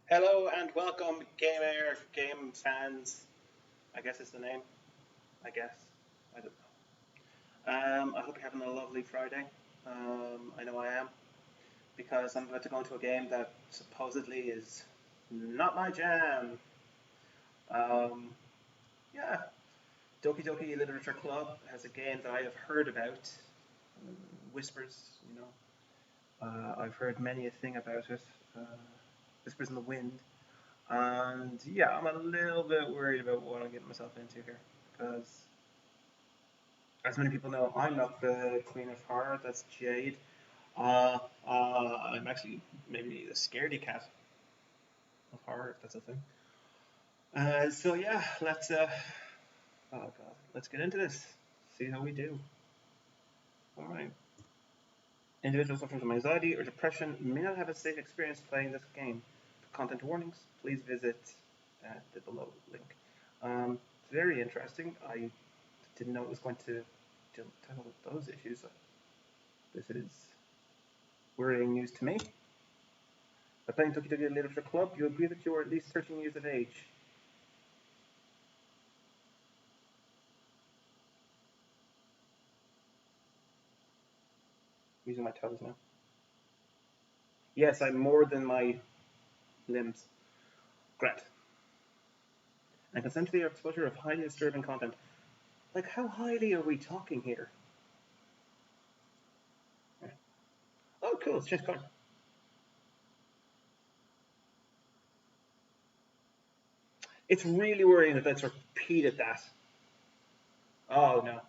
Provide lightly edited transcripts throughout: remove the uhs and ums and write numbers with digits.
Hello and welcome, game fans. I guess it's the name. I guess. I don't know. I hope you're having a lovely Friday. I know I am because I'm about to go into a game that supposedly is not my jam. Um, yeah, Doki Doki Literature Club has a game that I have heard about. Whispers, you know. I've heard many a thing about it. Uh, Whispers in the wind. And yeah, I'm a little bit worried about what I'm getting myself into here. Because, as many people know, I'm not the Queen of Horror, that's Jade. I'm actually maybe the scaredy cat of horror, if that's a thing. So yeah, oh god, let's get into this. See how we do. Alright. Individuals suffering from anxiety or depression may not have a safe experience playing this game. For content warnings, please visit the below link. It's very interesting. I didn't know it was going to tackle those issues. This is worrying news to me. By playing Doki Doki Literature Club, you agree that you are at least 13 years of age. I'm using my toes now. Yes, I'm more than my limbs. Grant. And consent to the exposure of highly disturbing content. Like, how highly are we talking here? Oh, cool, it's just color. It's really worrying that that's repeated that. Oh no.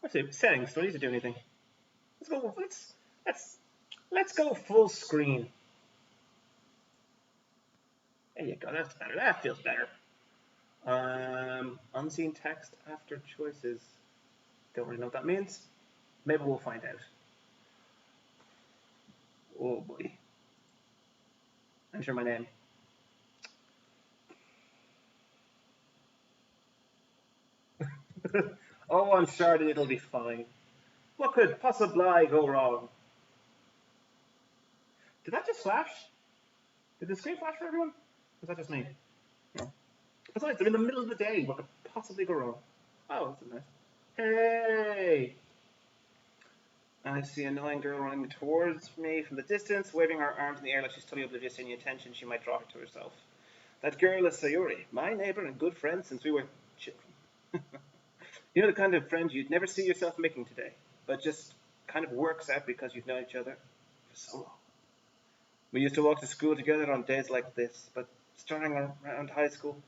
Let's see, settings, do I need to do anything? Let's let's go full screen. There you go, that's better. That feels better. Unseen text after choices. Don't really know what that means. Maybe we'll find out. Oh boy. Enter my name. Oh, I'm sure that it'll be fine. What could possibly go wrong? Did that just flash? Did the screen flash for everyone? Was that just me? No. Besides, I'm in the middle of the day. What could possibly go wrong? Oh, this is nice. Hey! I see a annoying girl running towards me from the distance, waving her arms in the air like she's totally oblivious to any attention she might draw her to herself. That girl is Sayuri, my neighbor and good friend since we were children. You know the kind of friend you'd never see yourself making today, but just kind of works out because you've known each other for so long. We used to walk to school together on days like this, but starting around high school,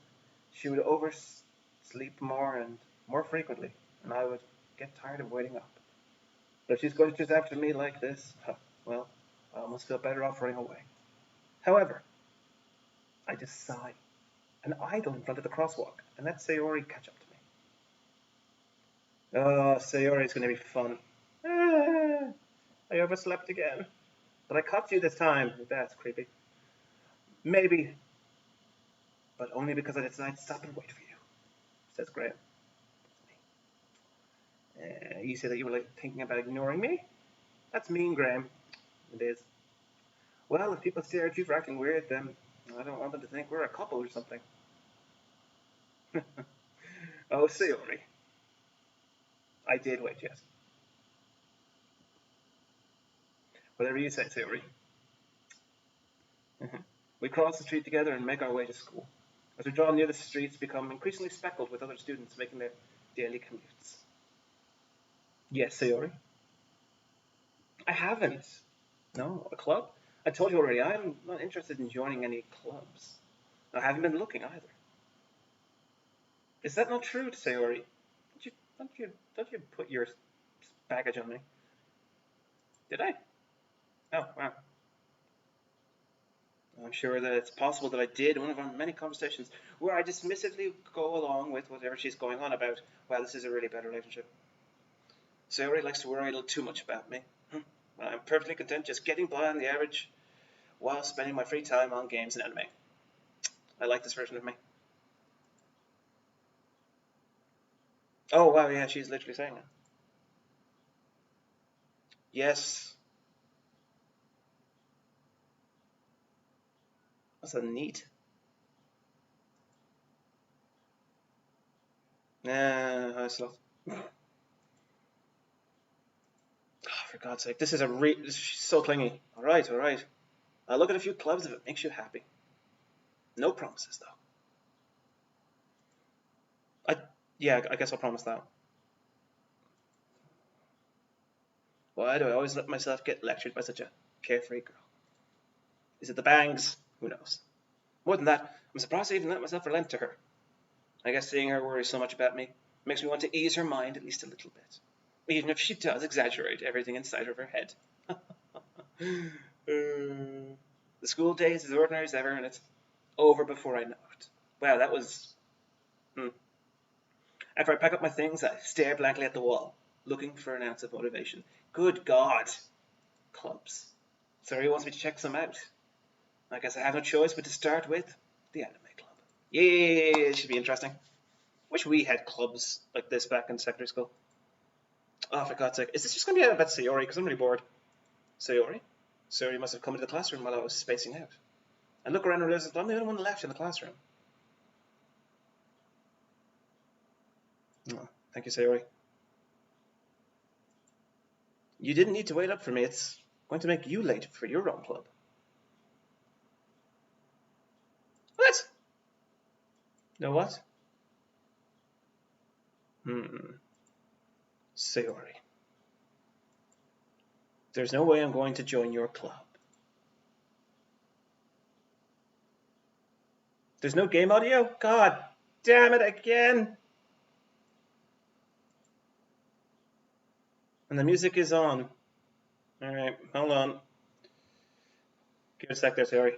she would oversleep more and more frequently, and I would get tired of waiting up. But if she's going to chase after me like this, well, I almost feel better off running away. However, I just sigh and idle in front of the crosswalk and let Sayori catch up to me. Oh, Sayori is going to be fun. I overslept again. But I caught you this time. That's creepy. Maybe, but only because I decided to stop and wait for you, says Graham. You say that you were like thinking about ignoring me? That's mean, Graham. It is. Well, if people stare at you for acting weird, then I don't want them to think we're a couple or something. Oh, Sayori. I did wait, yes. Whatever you say, Sayori. We cross the street together and make our way to school. As we draw near, the streets become increasingly speckled with other students making their daily commutes. Yes, Sayori. I haven't. No, a club? I told you already, I'm not interested in joining any clubs. I haven't been looking either. Is that not true, Sayori? Don't you put your baggage on me? Did I? Oh, wow. I'm sure that it's possible that I did one of our many conversations where I dismissively go along with whatever she's going on about. Well, this is a really bad relationship. Sayori likes to worry a little too much about me. I'm perfectly content just getting by on the average while spending my free time on games and anime. I like this version of me. Oh, wow, yeah, she's literally saying that. Yes. That's a neat. Nah, slow. Oh, for God's sake, this is she's so clingy. All right, all right. I'll look at a few clubs if it makes you happy. No promises, though. Yeah, I guess I'll promise that. Why do I always let myself get lectured by such a carefree girl? Is it the bangs? Who knows? More than that, I'm surprised I even let myself relent to her. I guess seeing her worry so much about me makes me want to ease her mind at least a little bit. Even if she does exaggerate everything inside of her head. The school day is as ordinary as ever, and it's over before I know it. Wow, that was... After I pack up my things, I stare blankly at the wall, looking for an ounce of motivation. Good God! Clubs. Sorry, wants me to check some out. I guess I have no choice but to start with the anime club. Yay! It should be interesting. Wish we had clubs like this back in secondary school. Oh, for God's sake. Is this just going to be about Sayori? Because I'm really bored. Sayori? Sayori must have come into the classroom while I was spacing out. I look around and realize I'm the only one left in the classroom. Oh, thank you, Sayori. You didn't need to wait up for me. It's going to make you late for your own club. What? No what? Sayori. There's no way I'm going to join your club. There's no game audio? God damn it again! And the music is on. Alright, hold on. Give it a sec there, Sayori.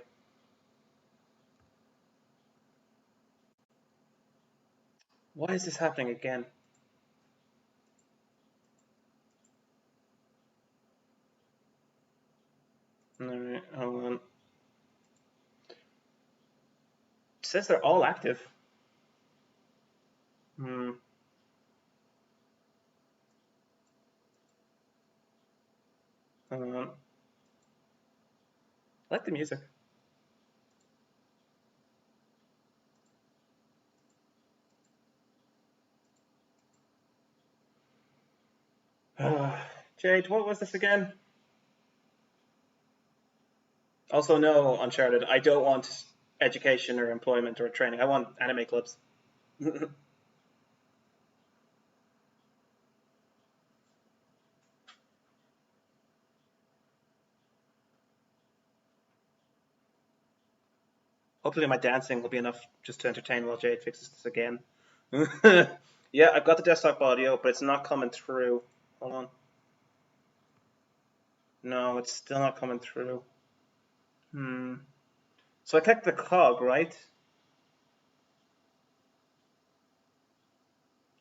Why is this happening again? Alright, hold on. It says they're all active. Hold on. I like the music. Jade, what was this again? Also, no, Uncharted. I don't want education or employment or training. I want anime clubs. Hopefully my dancing will be enough just to entertain while Jade fixes this again. Yeah, I've got the desktop audio, but it's not coming through. Hold on. No, it's still not coming through. So I click the cog, right?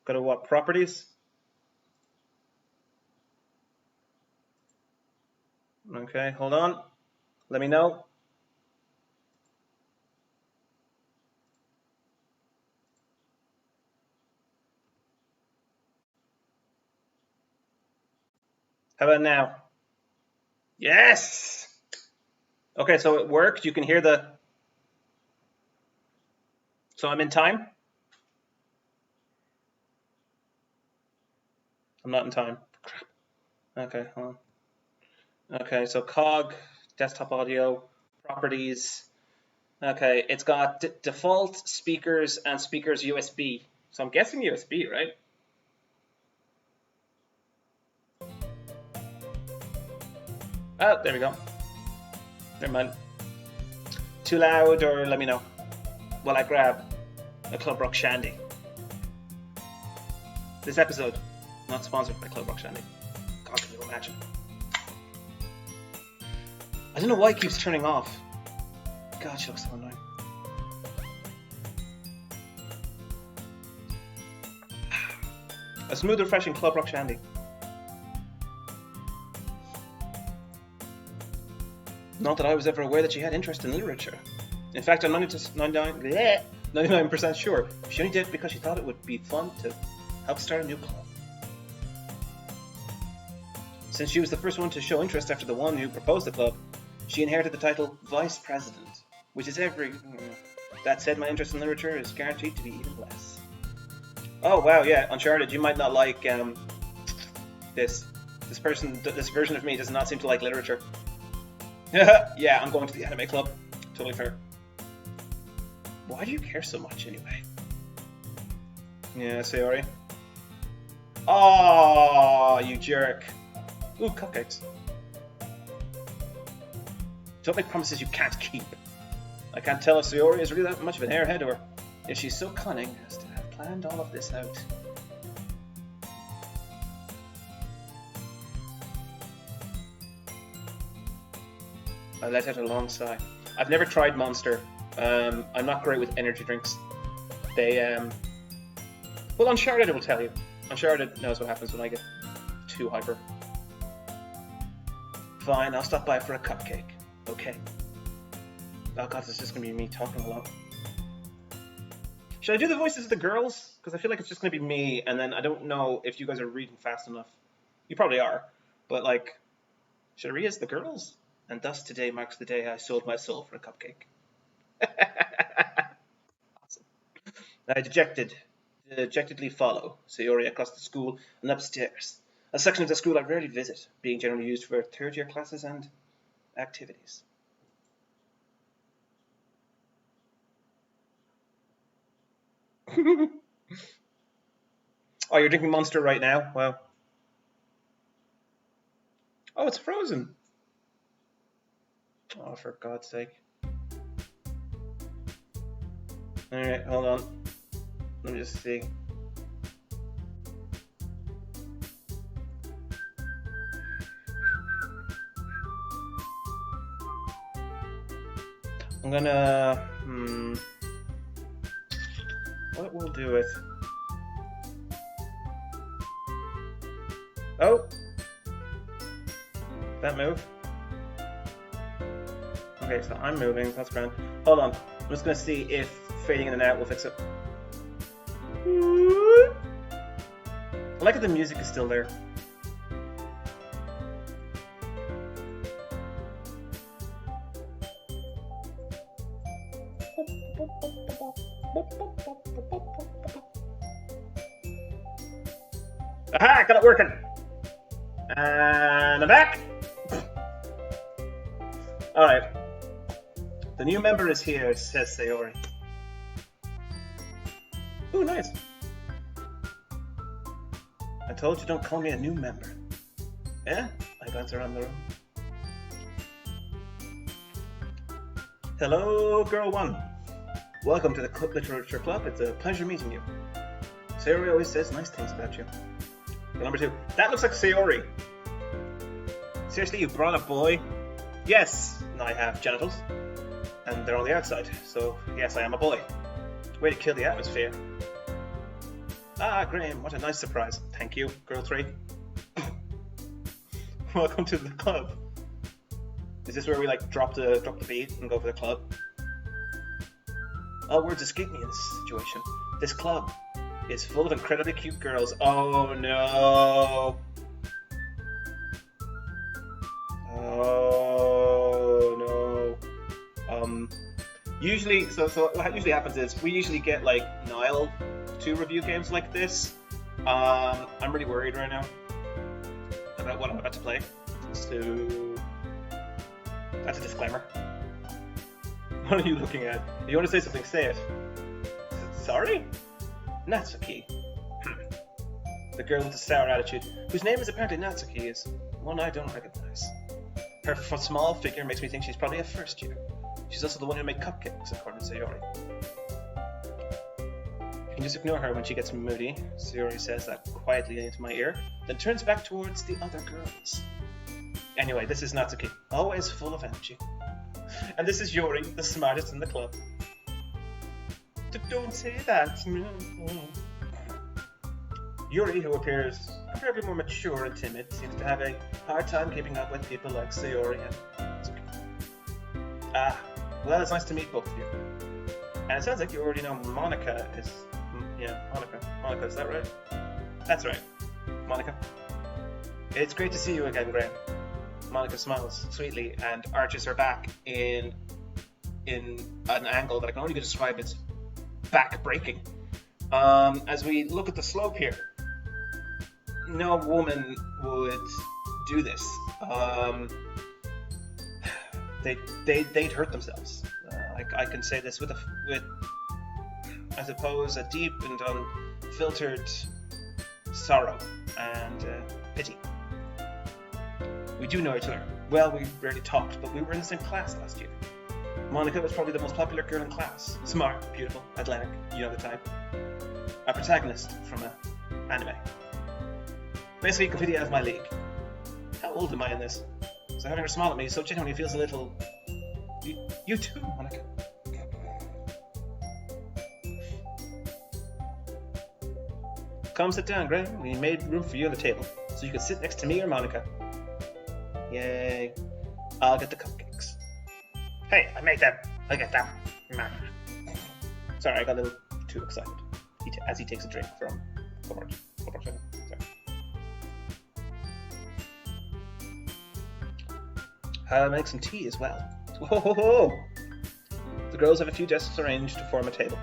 Go to what? Properties? Okay, hold on. Let me know. How about now? Yes! Okay, so it worked. You can hear the... So I'm in time? I'm not in time. Crap. Okay, hold on. Okay, so cog, desktop audio, properties. Okay, it's got default speakers and speakers USB. So I'm guessing USB, right? Oh, there we go. Never mind. Too loud, or let me know while I grab a Club Rock Shandy. This episode, not sponsored by Club Rock Shandy. God, can you imagine? I don't know why it keeps turning off. God, she looks so annoying. A smooth, refreshing Club Rock Shandy. Not that I was ever aware that she had interest in literature. In fact, I'm 99% sure she only did it because she thought it would be fun to help start a new club. Since she was the first one to show interest after the one who proposed the club, she inherited the title Vice President. which is every... That said, my interest in literature is guaranteed to be even less. Oh, wow, yeah, Uncharted, you might not like this. This version of me does not seem to like literature. Yeah, I'm going to the anime club. Totally fair. Why do you care so much, anyway? Yeah, Sayori. Oh, you jerk. Ooh, cupcakes. Don't make promises you can't keep. I can't tell if Sayori is really that much of an airhead or if she's so cunning as to have planned all of this out. I let out a long sigh. I've never tried Monster. I'm not great with energy drinks. They, well, Uncharted will tell you. Uncharted knows what happens when I get too hyper. Fine, I'll stop by for a cupcake. Okay. Oh god, this is just gonna be me talking a lot. Should I do the voices of the girls? Because I feel like it's just gonna be me, and then I don't know if you guys are reading fast enough. You probably are. But, like, should I read as the girls? And thus today marks the day I sold my soul for a cupcake. Awesome. I dejectedly follow Sayori across the school and upstairs. A section of the school I rarely visit, being generally used for third-year classes and activities. Oh, you're drinking Monster right now? Wow. Oh, it's frozen. Oh, for God's sake. Alright, hold on. Let me just see. I'm gonna... What will do it? Oh! That move? Okay, so I'm moving, that's grand. Hold on, I'm just gonna see if fading in and out will fix it. I like that the music is still there. Aha! Got it working! And I'm back! Alright. The new member is here, says Sayori. Ooh, nice. I told you don't call me a new member. Yeah? I glance around the room. Hello, Girl 1. Welcome to the Literature Club. It's a pleasure meeting you. Sayori always says nice things about you. Number 2. That looks like Sayori. Seriously, you brought a boy? Yes, I have genitals. And they're on the outside, so yes, I am a boy. Way to kill the atmosphere. Ah, Graham, what a nice surprise. Thank you, Girl 3. Welcome to the club. Is this where we like drop the beat and go for the club? All words escape me in this situation. This club is full of incredibly cute girls. Oh no. Oh no. Usually, so what usually happens is we usually get like Niall to review games like this. I'm really worried right now about what I'm about to play. So that's a disclaimer. What are you looking at? If you want to say something, say it. Sorry? Natsuki. The girl with the sour attitude, whose name is apparently Natsuki, is one I don't recognize. Her small figure makes me think she's probably a first year. She's also the one who made cupcakes, according to Sayori. You can just ignore her when she gets moody, Sayori says that quietly into my ear, then turns back towards the other girls. Anyway, this is Natsuki, always full of energy. And this is Yuri, the smartest in the club. Don't say that. Yuri, who appears comparably more mature and timid, seems to have a hard time keeping up with people like Sayori and Natsuki. Ah, well, it's nice to meet both of you. And it sounds like you already know Monica is... Yeah, Monica. Monica, is that right? That's right. Monica. It's great to see you again, Graham. Monica smiles sweetly and arches her back in in an angle that I can only describe as back-breaking. As we look at the slope here, no woman would do this. They'd hurt themselves. I can say this with I suppose, a deep and unfiltered sorrow and pity. We do know each other. Well, we rarely talked, but we were in the same class last year. Monica was probably the most popular girl in class. Smart, beautiful, athletic, you know the type. A protagonist from an anime. Basically, completely out of my league. How old am I in this? So having her smile at me so genuinely feels a little... You too, Monica. Come sit down, Graham. We made room for you on the table, so you can sit next to me or Monica. Yay. I'll get the cupcakes. Hey, I made them. I'll get them. Sorry, I got a little too excited as he takes a drink from cupboard. Sorry. I'll make some tea as well. Whoa! The girls have a few desks arranged to form a table.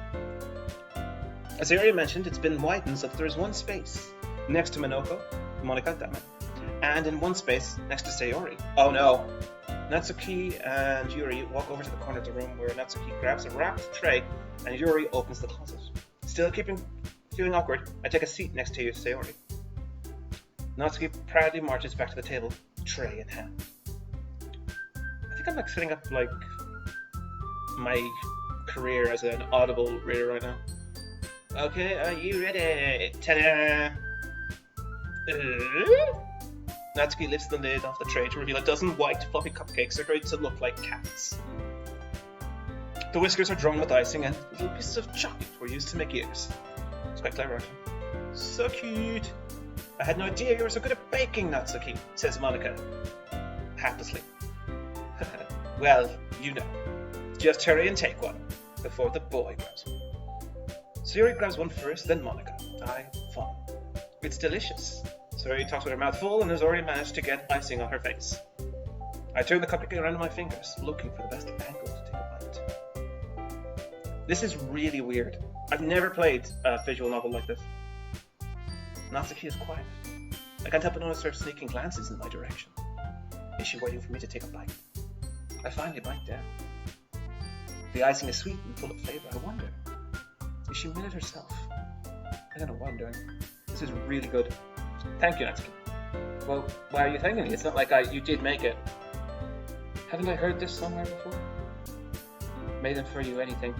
As I already mentioned, it's been widened so that there is one space next to Monica, damn it, and in one space next to Sayori. Oh no! Natsuki and Yuri walk over to the corner of the room where Natsuki grabs a wrapped tray and Yuri opens the closet. Still feeling awkward, I take a seat next to Sayori. Natsuki proudly marches back to the table, tray in hand. I think I'm like setting up like my career as an Audible reader right now. Okay, are you ready? Ta-da! Natsuki lifts the lid off the tray to reveal a dozen white fluffy cupcakes that are going to look like cats. The whiskers are drawn with icing and little pieces of chocolate were used to make ears. It's quite clever, actually. So cute! I had no idea you were so good at baking, Natsuki, says Monica, haplessly. Well, you know. Just hurry and take one, before the boy grabs one. Sayori grabs one first, then Monica. I follow. It's delicious. Sayori talks with her mouth full and has already managed to get icing on her face. I turn the cupcake around in my fingers, looking for the best angle to take a bite. This is really weird. I've never played a visual novel like this. Natsuki is quiet. I can't help but notice her sneaking glances in my direction. Is she waiting for me to take a bite? I finally bite down. The icing is sweet and full of flavor. I wonder, is she made it herself? I don't know what I'm doing. This is really good. Thank you, Natsuki. Well, why are you thanking me? It's not like you did make it. Haven't I heard this somewhere before? Made them for you anything.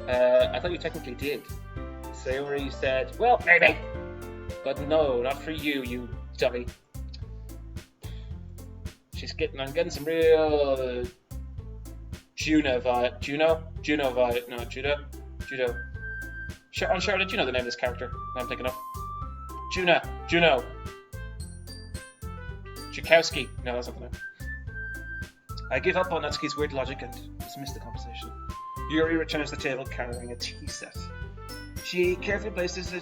I thought you technically did. Sayori said, well, maybe. But no, not for you, you dummy. I'm getting some real Juno vibe. Juno vibe. No, Judo. Charlotte, you know the name of this character I'm thinking of. Juno. Tchaikovsky. No, that's not the name. I give up on Natsuki's weird logic and dismiss the conversation. Yuri returns to the table carrying a tea set. She carefully places a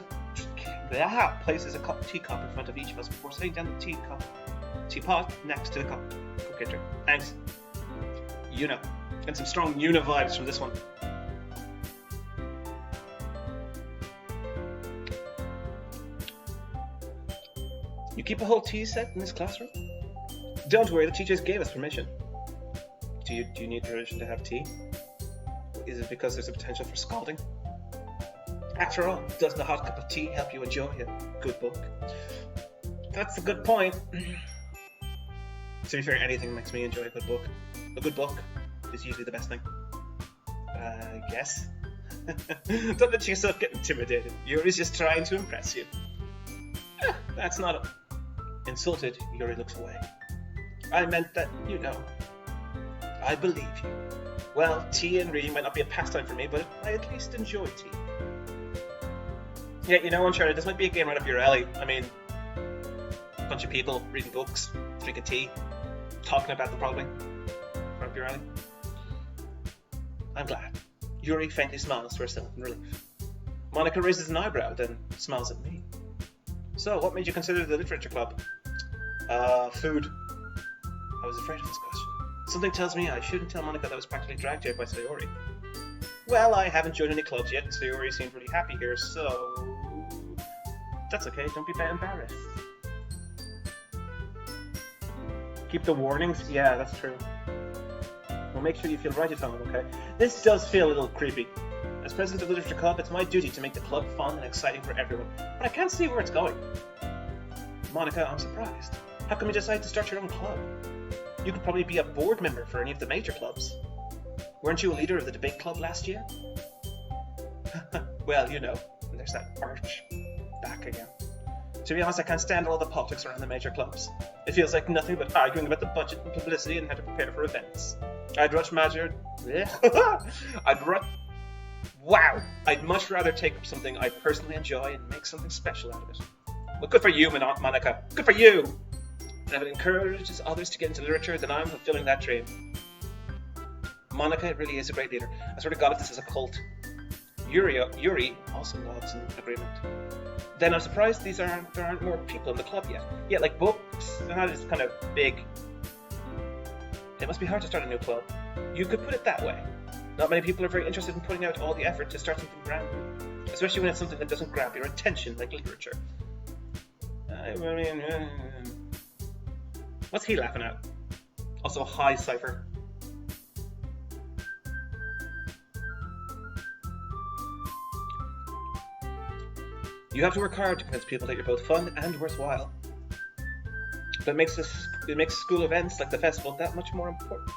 teacup in front of each of us before setting down the teapot next to the cupcake tray. Thanks. And some strong Una vibes from this one. You keep a whole tea set in this classroom? Don't worry, the teachers gave us permission. Do you need permission to have tea? Is it because there's a potential for scalding? After all, doesn't a hot cup of tea help you enjoy a good book? That's a good point. To be fair, anything makes me enjoy a good book. A good book is usually the best thing. I guess. Don't let yourself get intimidated. Yuri's just trying to impress you. That's not insulted. Yuri looks away. I meant that, I believe you. Well, tea and reading might not be a pastime for me, but I at least enjoy tea. Yeah, Uncharted, this might be a game right up your alley. I mean, a bunch of people reading books, drinking tea, talking about them probably. Right up your alley. I'm glad. Yuri faintly smiles to herself in relief. Monica raises an eyebrow, then smiles at me. So, what made you consider the literature club? Food. I was afraid of this question. Something tells me I shouldn't tell Monica that I was practically dragged here by Sayori. Well, I haven't joined any clubs yet, and Sayori seemed really happy here, so... That's okay, don't be embarrassed. Keep the warnings? Yeah, that's true. Well, make sure you feel right at home, okay? This does feel a little creepy. As president of the Literature Club, it's my duty to make the club fun and exciting for everyone, but I can't see where it's going. Monica, I'm surprised. How come you decided to start your own club? You could probably be a board member for any of the major clubs. Weren't you a leader of the debate club last year? Well, you know, there's that arch back again. To be honest, I can't stand all the politics around the major clubs. It feels like nothing but arguing about the budget and publicity and how to prepare for events. I'd much rather take up something I personally enjoy and make something special out of it. Well, good for you, Monica. Good for you! And if it encourages others to get into literature, then I'm fulfilling that dream. Monica really is a great leader. I swear to God, if this is a cult. Yuri also nods in agreement. Then I'm surprised there aren't more people in the club yet. Yeah, like books, they're not as kind of big. It must be hard to start a new club. You could put it that way. Not many people are very interested in putting out all the effort to start something brand new, especially when it's something that doesn't grab your attention, like literature. What's he laughing at? Also, hi, Cypher. You have to work hard to convince people that you're both fun and worthwhile. But it makes school events like the festival that much more important.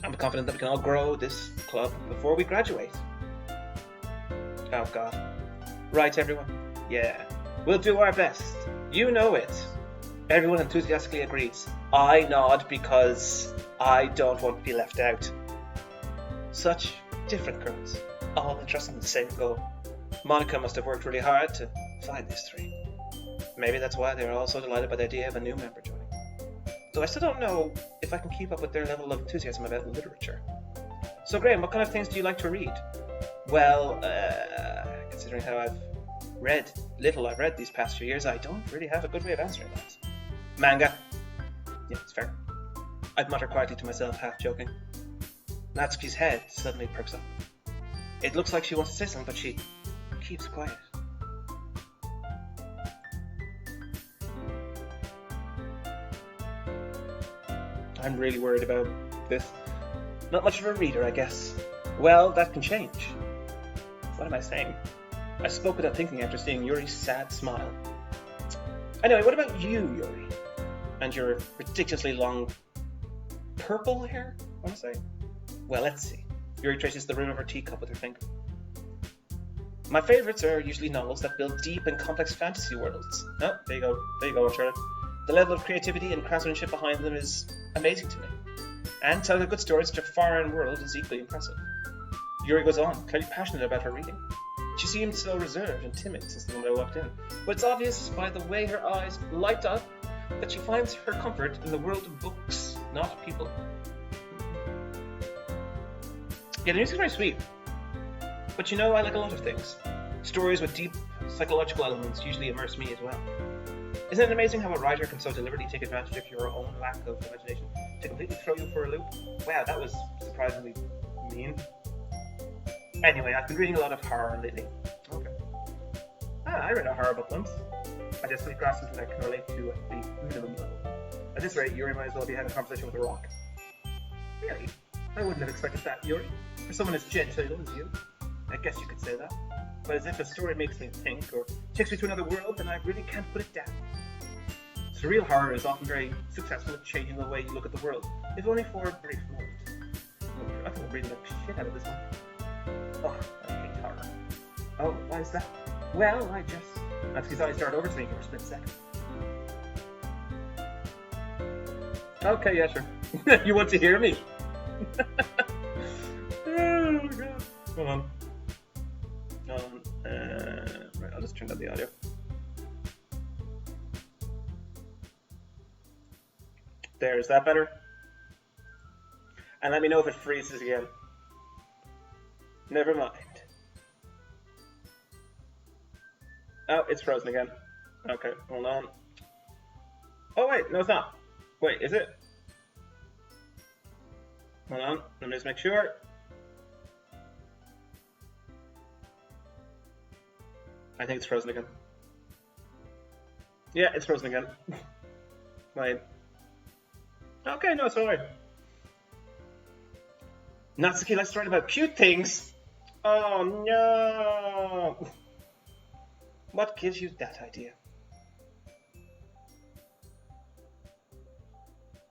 I'm confident that we can all grow this club before we graduate. Oh God. Right, everyone? Yeah. We'll do our best. You know it. Everyone enthusiastically agrees. I nod because I don't want to be left out. Such different girls, all interested in the same goal. Monica must have worked really hard to find these three. Maybe that's why they're all so delighted by the idea of a new member joining. Though I still don't know if I can keep up with their level of enthusiasm about literature. So Graham, what kind of things do you like to read? Well, considering how I've read these past few years, I don't really have a good way of answering that. Manga. Yeah, it's fair. I'd mutter quietly to myself, half joking. Natsuki's head suddenly perks up. It looks like she wants to say something, but she keeps quiet. I'm really worried about this. Not much of a reader, I guess. Well, that can change. What am I saying? I spoke without thinking after seeing Yuri's sad smile. Anyway, what about you, Yuri? And your ridiculously long purple hair, I want to say? Well, let's see. Yuri traces the rim of her teacup with her finger. My favourites are usually novels that build deep and complex fantasy worlds. Oh, there you go, Charlotte. The level of creativity and craftsmanship behind them is amazing to me. And telling a good story in such a foreign world is equally impressive. Yuri goes on, clearly passionate about her reading. She seemed so reserved and timid since the moment I walked in, but it's obvious by the way her eyes light up that she finds her comfort in the world of books, not people. Yeah, the music's very sweet. But you know, I like a lot of things. Stories with deep psychological elements usually immerse me as well. Isn't it amazing how a writer can so deliberately take advantage of your own lack of imagination to completely throw you for a loop? Wow, that was surprisingly mean. Anyway, I've been reading a lot of horror lately. Okay. I read a horror book once. I just really grasped something I can relate to at the minimum level. At this rate, Yuri might as well be having a conversation with a rock. Really? I wouldn't have expected that, Yuri. For someone as genteel as you. I guess you could say that. But as if a story makes me think or takes me to another world, then I really can't put it down. Surreal horror is often very successful at changing the way you look at the world, if only for a brief moment. I think I'm reading the shit out of this one. Oh, I hate horror. Oh, why is that? Well, that's because I started over to me for a split second. Okay, yeah, sure. You want to hear me? Oh, God. Hold on. Right, I'll just turn down the audio. There, is that better? And let me know if it freezes again. Never mind. Oh, it's frozen again. Okay, hold on. Oh wait, no it's not. Wait, is it? Hold on, let me just make sure. I think it's frozen again. Yeah, it's frozen again. Wait. Okay, no, it's alright. Natsuki likes to write about cute things. Oh no! What gives you that idea?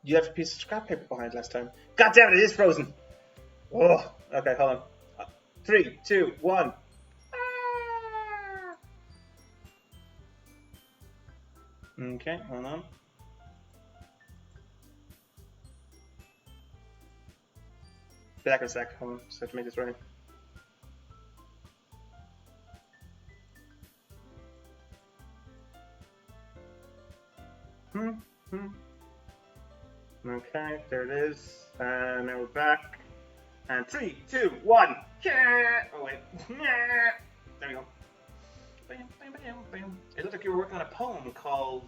You left a piece of scrap paper behind last time. God damn it, it is frozen! Oh, okay, hold on. 3, 2, 1. Okay, hold on. Back in a sec, hold on. Just have to make this right. Okay, there it is. And now we're back. And 3, 2, 1. Yeah! Oh wait. There we go. It looked like you were working on a poem called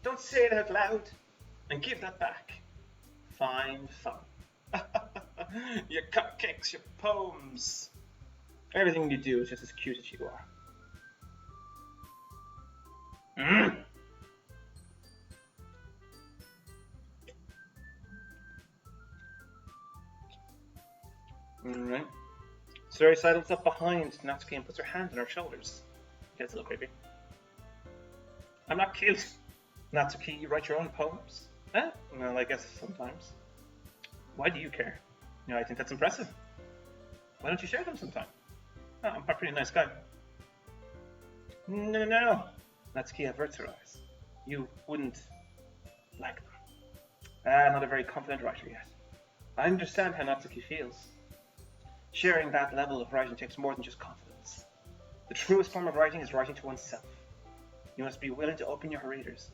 "Don't Say It Out Loud" and give that back. Fine fun. Your cupcakes, your poems. Everything you do is just as cute as you are. Alright. Suri sidles up behind Natsuki and puts her hand on her shoulders. Gets a little creepy. I'm not cute. Natsuki, you write your own poems? Eh? Well, I guess sometimes. Why do you care? You know, I think that's impressive. Why don't you share them sometime? Oh, I'm a pretty nice guy. No. Natsuki averts her eyes. You wouldn't like them. Not a very confident writer yet. I understand how Natsuki feels. Sharing that level of writing takes more than just confidence. The truest form of writing is writing to oneself. You must be willing to open up to your readers,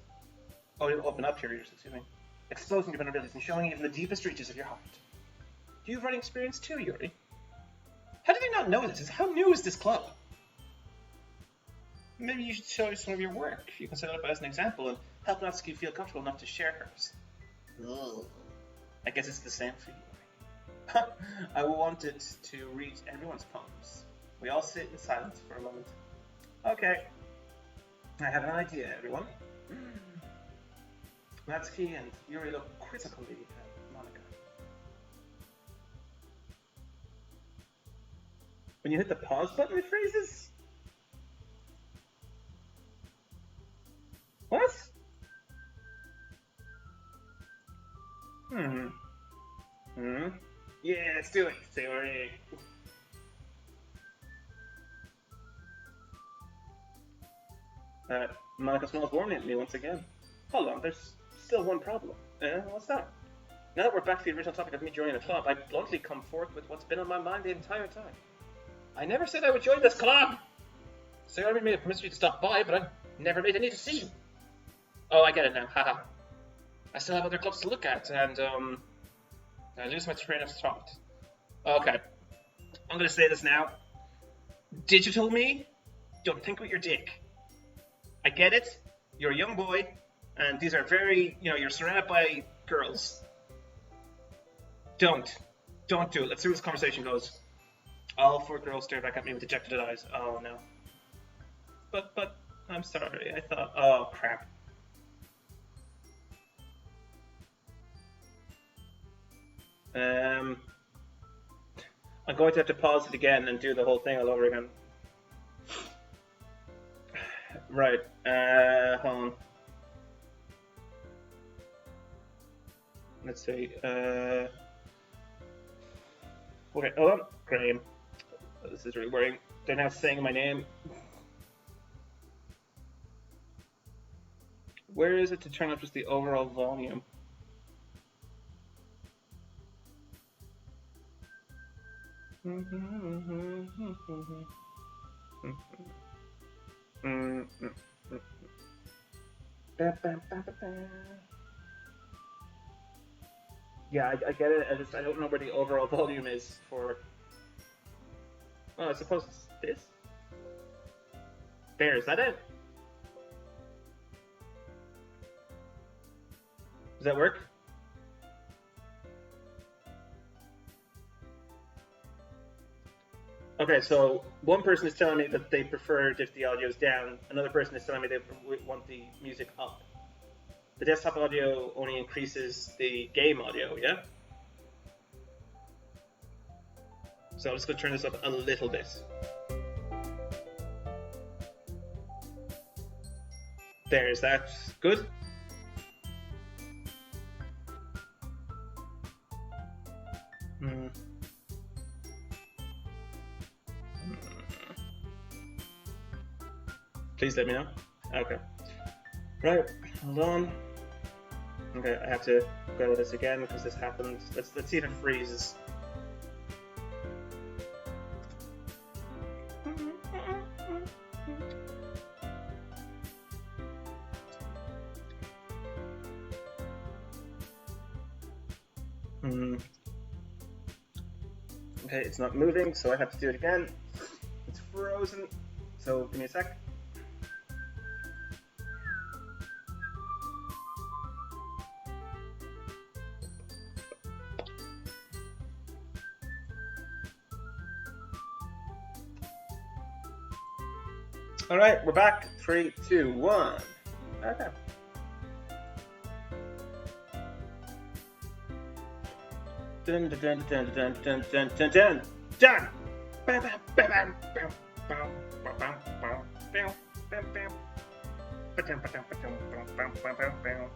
excuse me. Exposing your vulnerabilities and showing even the deepest reaches of your heart. Do you have writing experience too, Yuri? How did they not know this? How new is this club? Maybe you should show some of your work. You can set it up as an example and help Natsuki feel comfortable enough to share hers. Ugh. I guess it's the same for you. I wanted to read everyone's poems. We all sit in silence for a moment. Okay. I have an idea, everyone. Natsuki and Yuri look quizzically at Monica. When you hit the pause button, it freezes? What? Yeah, let's do it. Theory. Monica smells warmly at me once again. Hold on, there's still one problem. What's that? Now that we're back to the original topic of me joining a club, I bluntly come forth with what's been on my mind the entire time. I never said I would join this club! So I made a promise to stop by, but I've never made any decision. Oh, I get it now, haha. I still have other clubs to look at, and, I lose my train of thought. Okay. I'm gonna say this now. Digital me, don't think with your dick. I get it, you're a young boy, and these are very, you're surrounded by girls. Don't do it. Let's see where this conversation goes. All 4 girls stare back at me with dejected eyes. Oh no. But, I'm sorry, I thought, oh crap. I'm going to have to pause it again and do the whole thing all over again. Right, hold on. Let's see, okay, hold on, Graham. Oh, this is really worrying. They're now saying my name. Where is it to turn up just the overall volume? Yeah, I get it. I don't know where the overall volume is for. Oh, I suppose it's this. There, is that it? Does that work? Okay, so one person is telling me that they prefer if the audio is down. Another person is telling me they want the music up. The desktop audio only increases the game audio, yeah? So I'm just going to turn this up a little bit. There's that. Good? Hmm. Please let me know. Okay. Right, hold on. Okay, I have to go with this again because this happened. Let's see if it freezes. Okay, it's not moving, so I have to do it again. It's frozen. So give me a sec. All right, we're back. 3, 2, 1. Okay. Dun dun dun dun dun dun dun dun dun. Done. Bam bam bam bam bam bam bam bam bam bam bam. Ba-dum, ba-dum, ba-dum, bam bam bam bam.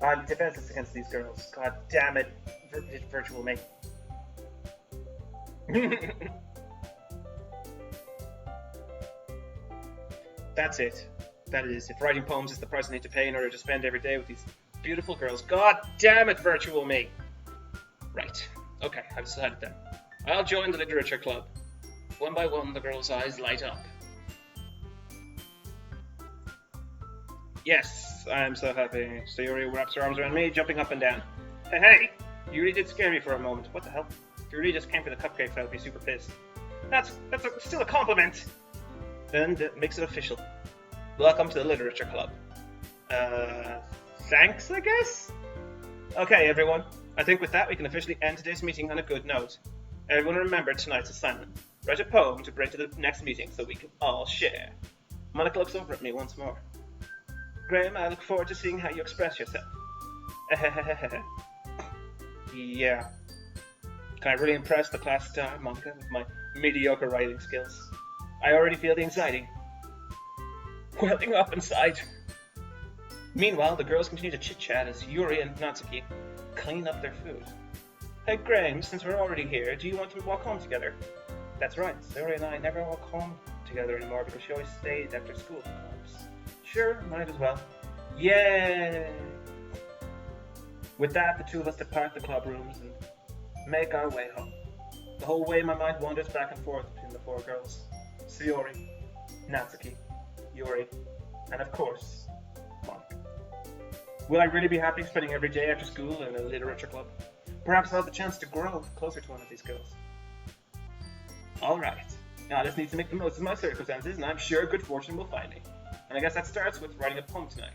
I'm defenseless against these girls. God damn it, virtual me. That's it. That is, if writing poems is the price I need to pay in order to spend every day with these beautiful girls. God damn it, virtual me. Right. Okay, I've decided then. I'll join the literature club. One by one, the girls' eyes light up. Yes, I'm so happy. Sayori wraps her arms around me, jumping up and down. Hey, you really did scare me for a moment. What the hell? If you really just came for the cupcakes, I would be super pissed. That's still a compliment. Then that makes it official. Welcome to the literature club. Thanks, I guess? Okay, everyone. I think with that, we can officially end today's meeting on a good note. Everyone remember tonight's assignment. Write a poem to bring to the next meeting so we can all share. Monica looks over at me once more. Graham, I look forward to seeing how you express yourself. Yeah. Can I really impress the class star, Monica, with my mediocre writing skills? I already feel the anxiety welling up inside. Meanwhile, the girls continue to chit-chat as Yuri and Natsuki clean up their food. Hey, Graham, since we're already here, do you want to walk home together? That's right, Yuri and I never walk home together anymore because she always stays after school clubs. Sure, might as well. Yay! With that, the two of us depart the club rooms and make our way home. The whole way my mind wanders back and forth between the four girls. Sayori, Natsuki, Yuri, and of course, Monica. Will I really be happy spending every day after school in a literature club? Perhaps I'll have the chance to grow closer to one of these girls. Alright, now I just need to make the most of my circumstances, and I'm sure good fortune will find me. And I guess that starts with writing a poem tonight.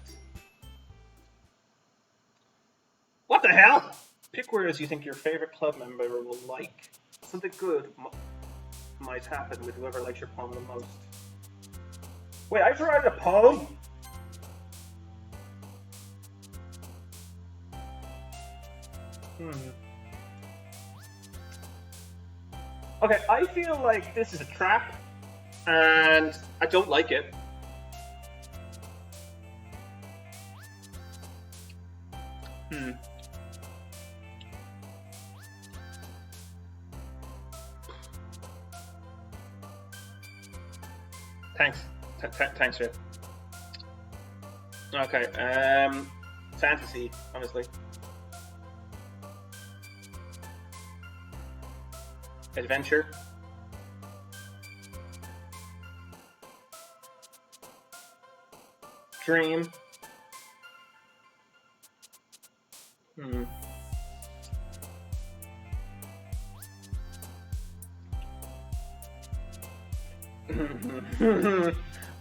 What the hell? Pick words you think your favorite club member will like. Something good might happen with whoever likes your poem the most. Wait, I have to write a poem? Okay, I feel like this is a trap, and I don't like it. Thanks. Thanks, Rip. Okay, fantasy, honestly. Adventure. Dream.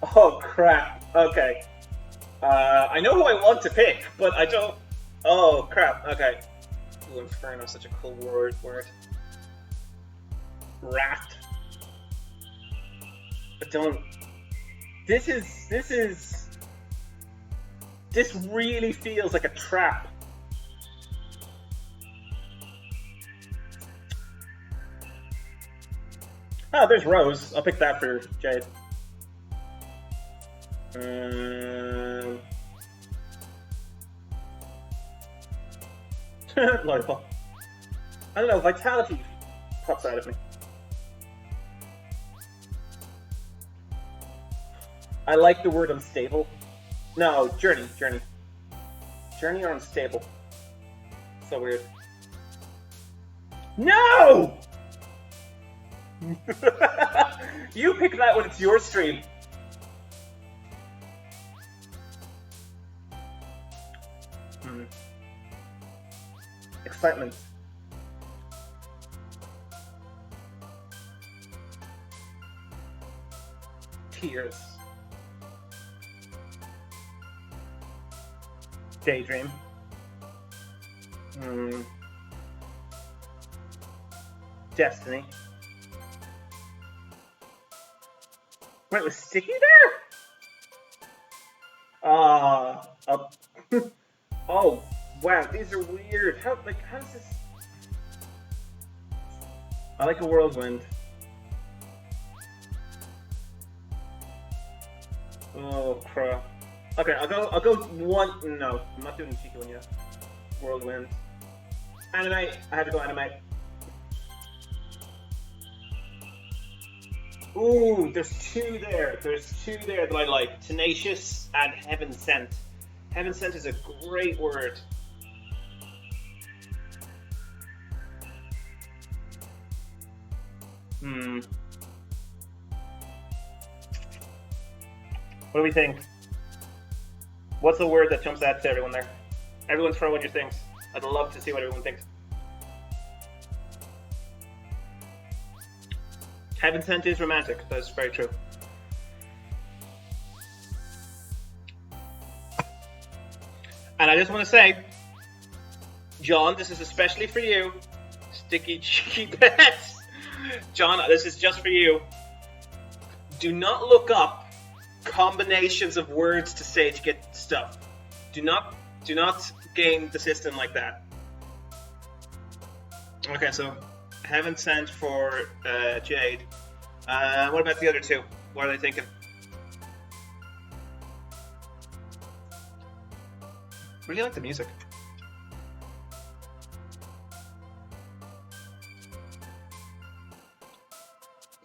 Oh crap. Okay. I know who I want to pick, but I don't. Oh crap. Okay. Ooh, Inferno, such a cool word. Rat. But don't. This really feels like a trap. Oh, there's Rose. I'll pick that for Jade. Lollipop. I don't know, vitality pops out of me. I like the word unstable. No, journey. Journey or unstable. So weird. No! You pick that when it's your stream. Excitement. Tears. Daydream. Destiny. Wait, was Sticky there? Oh, wow, these are weird. How's this? I like a whirlwind. Oh, crap. Okay, I'll go one. No, I'm not doing the cheeky one yet. Whirlwind. Anime. I have to go anime. Ooh, there's two there. There's two there that I like. Tenacious and Heaven Sent. Heaven Sent is a great word. What do we think? What's the word that jumps out to everyone there? Everyone throw in your things. I'd love to see what everyone thinks. Heaven Sent is romantic. That's very true. And I just want to say, John, this is especially for you. Sticky cheeky bets. John, this is just for you. Do not look up combinations of words to say to get stuff. Do not game the system like that. Okay, so Heaven Sent for Jade. What about the other two? What are they thinking? Really like the music.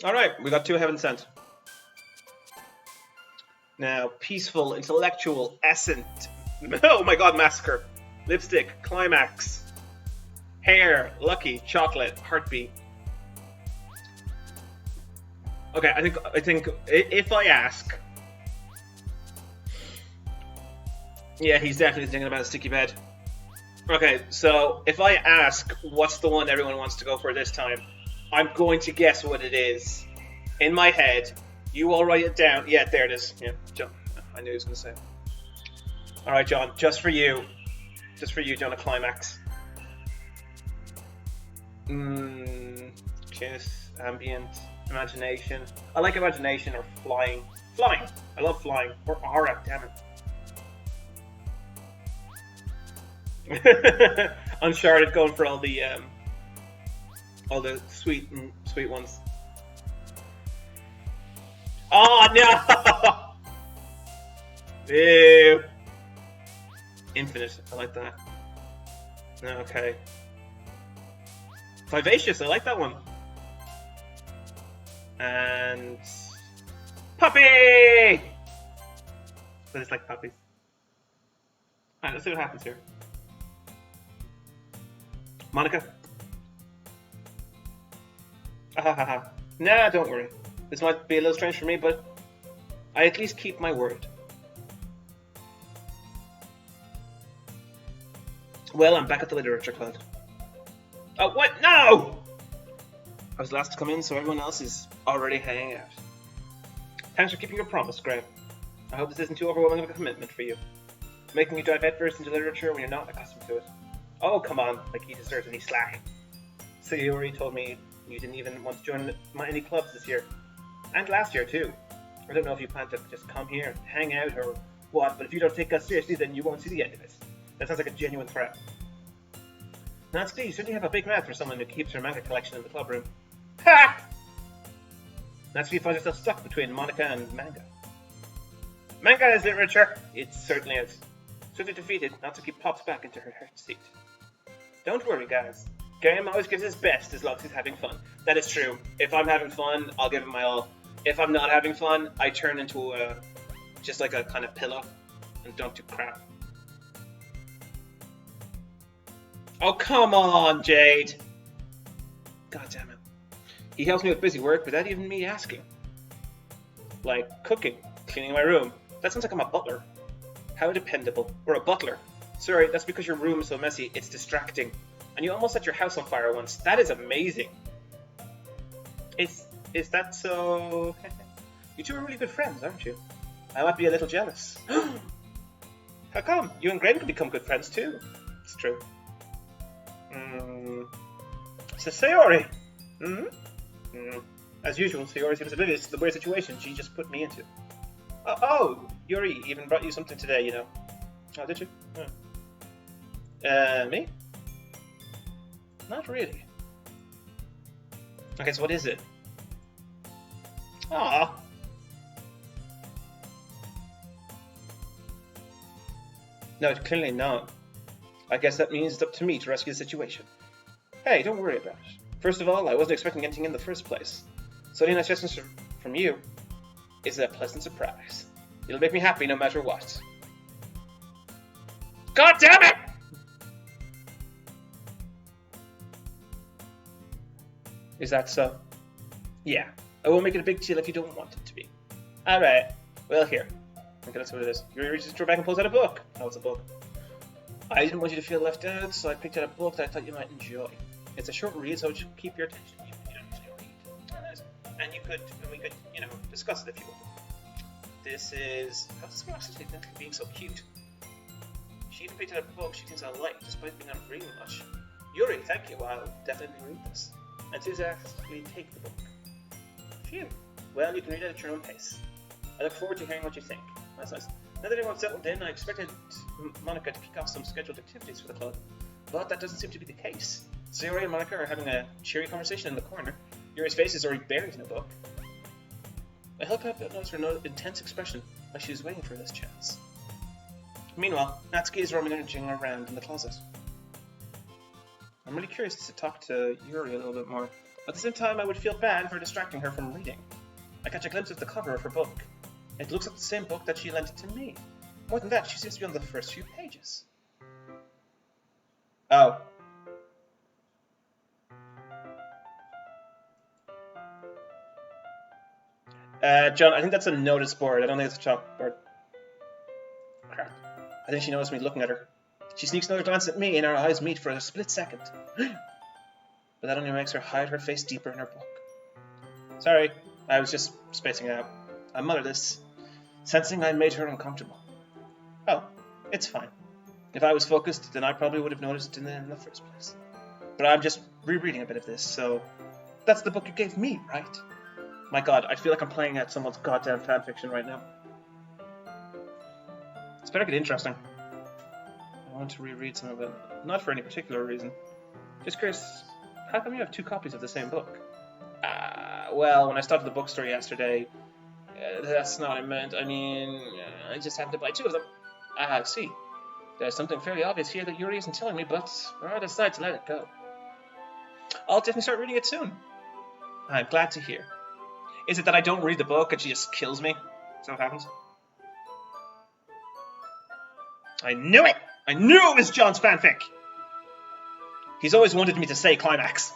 Alright, we got two Heaven Sent. Now, peaceful, intellectual, essence. Oh my god, massacre. Lipstick, climax. Hair, lucky, chocolate, heartbeat. Okay, I think if I ask. Yeah, he's definitely thinking about a sticky bed. Okay, so if I ask what's the one everyone wants to go for this time, I'm going to guess what it is. In my head, you all write it down. Yeah, there it is. Yeah, John. I knew he was going to say it. Alright, John, just for you. Just for you, John, a climax. Kiss, ambient, imagination. I like imagination or flying. Flying! I love flying. Or aura, damn it. Uncharted going for all the sweet ones. Oh no! Ew. Infinite, I like that. Okay. Vivacious, I like that one. And puppy! I just like puppies. Alright, let's see what happens here. Monica? Nah, don't worry. This might be a little strange for me, but I at least keep my word. Well, I'm back at the Literature Club. Oh, what? No! I was last to come in, so everyone else is already hanging out. Thanks for keeping your promise, Graham. I hope this isn't too overwhelming of a commitment for you. Making you dive headfirst into literature when you're not accustomed to it. Oh, come on, like he deserves any slack. So you already told me you didn't even want to join any clubs this year. And last year, too. I don't know if you plan to just come here and hang out or what, but if you don't take us seriously, then you won't see the end of it. That sounds like a genuine threat. Natsuki, you certainly have a big mouth for someone who keeps her manga collection in the club room. Ha! Natsuki finds herself stuck between Monica and manga. Manga is literature! It certainly is. Swiftly defeated, Natsuki pops back into her hurt seat. Don't worry, guys. Game always gives his best as long as he's having fun. That is true. If I'm having fun, I'll give it my all. If I'm not having fun, I turn into just like a kind of pillow and don't do crap. Oh, come on, Jade! God damn it. He helps me with busy work without even me asking. Like cooking, cleaning my room. That sounds like I'm a butler. How dependable. Or a butler. Sorry, that's because your room is so messy, it's distracting. And you almost set your house on fire once. That is amazing. Is that so... You two are really good friends, aren't you? I might be a little jealous. How come? You and Graham can become good friends too. It's true. So Sayori. As usual, Sayori seems oblivious to the weird situation she just put me into. Oh, Yuri even brought you something today, you know. Oh, did you? Me? Not really. Okay, so what is it? Aww. No, it's clearly not. I guess that means it's up to me to rescue the situation. Hey, don't worry about it. First of all, I wasn't expecting anything in the first place. So any nice gestures from you is a pleasant surprise. It'll make me happy no matter what. God damn it! Is that so? Yeah. I won't make it a big deal if you don't want it to be. Alright. Well, here. Okay, that's what it is. You reaches back and pulls out a book. Oh, it's a book. I didn't want you to feel left out, so I picked out a book that I thought you might enjoy. It's a short read, so it should keep your attention. You don't usually read. Oh, nice. And we could, discuss it if you want. This is... How does this girl actually think of being so cute? She even picked out a book she thinks I'll like, despite me not reading much. Yuri, thank you. I'll definitely read this. Enthusiastically take the book. Phew. Well, you can read it at your own pace. I look forward to hearing what you think. That's nice. Now that everyone's settled in, I expected Monica to kick off some scheduled activities for the club, but that doesn't seem to be the case. So Yuri and Monica are having a cheery conversation in the corner. Yuri's face is already buried in a book. I hope I notice her intense expression, like she's waiting for this chance. Meanwhile, Natsuki is rummaging around in the closet. I'm really curious to talk to Yuri a little bit more. At the same time, I would feel bad for distracting her from reading. I catch a glimpse of the cover of her book. It looks like the same book that she lent to me. More than that, she seems to be on the first few pages. Oh. John, I think that's a notice board. I don't think it's a chalkboard. Crap. I think she noticed me looking at her. She sneaks another glance at me and our eyes meet for a split second. But that only makes her hide her face deeper in her book. Sorry, I was just spacing out. I'm motherless, sensing I made her uncomfortable. Oh, it's fine. If I was focused, then I probably would have noticed it in the first place. But I'm just rereading a bit of this, so... That's the book you gave me, right? My god, I feel like I'm playing at someone's goddamn fanfiction right now. It's better get interesting. I want to reread some of it. Not for any particular reason. Just curious, how come you have two copies of the same book? Well, when I stopped at the bookstore yesterday... that's not what I meant. I mean, I just happened to buy two of them. I see. There's something fairly obvious here that Yuri isn't telling me, but I decided to let it go. I'll definitely start reading it soon. I'm glad to hear. Is it that I don't read the book and she just kills me? Is that what happens? I knew it! I knew it was John's fanfic! He's always wanted me to say climax.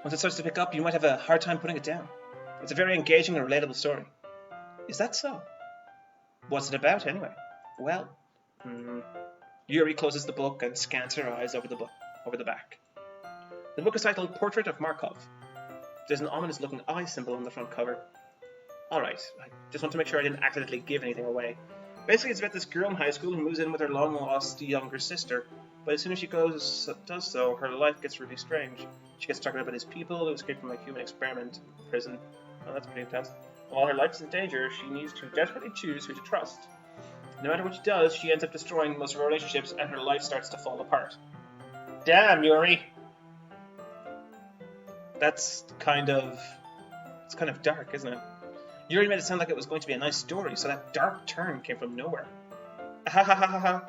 Once it starts to pick up, you might have a hard time putting it down. It's a very engaging and relatable story. Is that so? What's it about, anyway? Well, Yuri closes the book and scans her eyes over the back. The book is titled Portrait of Markov. There's an ominous-looking eye symbol on the front cover. Alright, I just want to make sure I didn't accidentally give anything away. Basically, it's about this girl in high school who moves in with her long-lost younger sister. But as soon as she does so, her life gets really strange. She gets talking about these people who escaped from a human experiment in prison. Oh, that's pretty intense. While her life is in danger, she needs to desperately choose who to trust. No matter what she does, she ends up destroying most of her relationships, and her life starts to fall apart. Damn, Yuri! It's kind of dark, isn't it? Yuri made it sound like it was going to be a nice story, so that dark turn came from nowhere. Ha ha ha ha ha.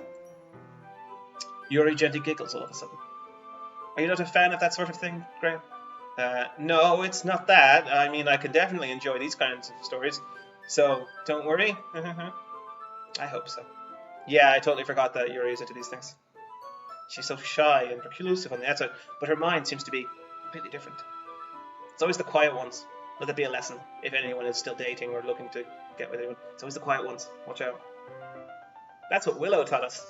Yuri gently giggles all of a sudden. Are you not a fan of that sort of thing, Graham? No, it's not that. I mean, I can definitely enjoy these kinds of stories, so don't worry. I hope so. Yeah, I totally forgot that Yuri is into these things. She's so shy and reclusive on the outside, but her mind seems to be completely different. It's always the quiet ones. Let that be a lesson if anyone is still dating or looking to get with anyone. It's always the quiet ones. Watch out. That's what Willow taught us.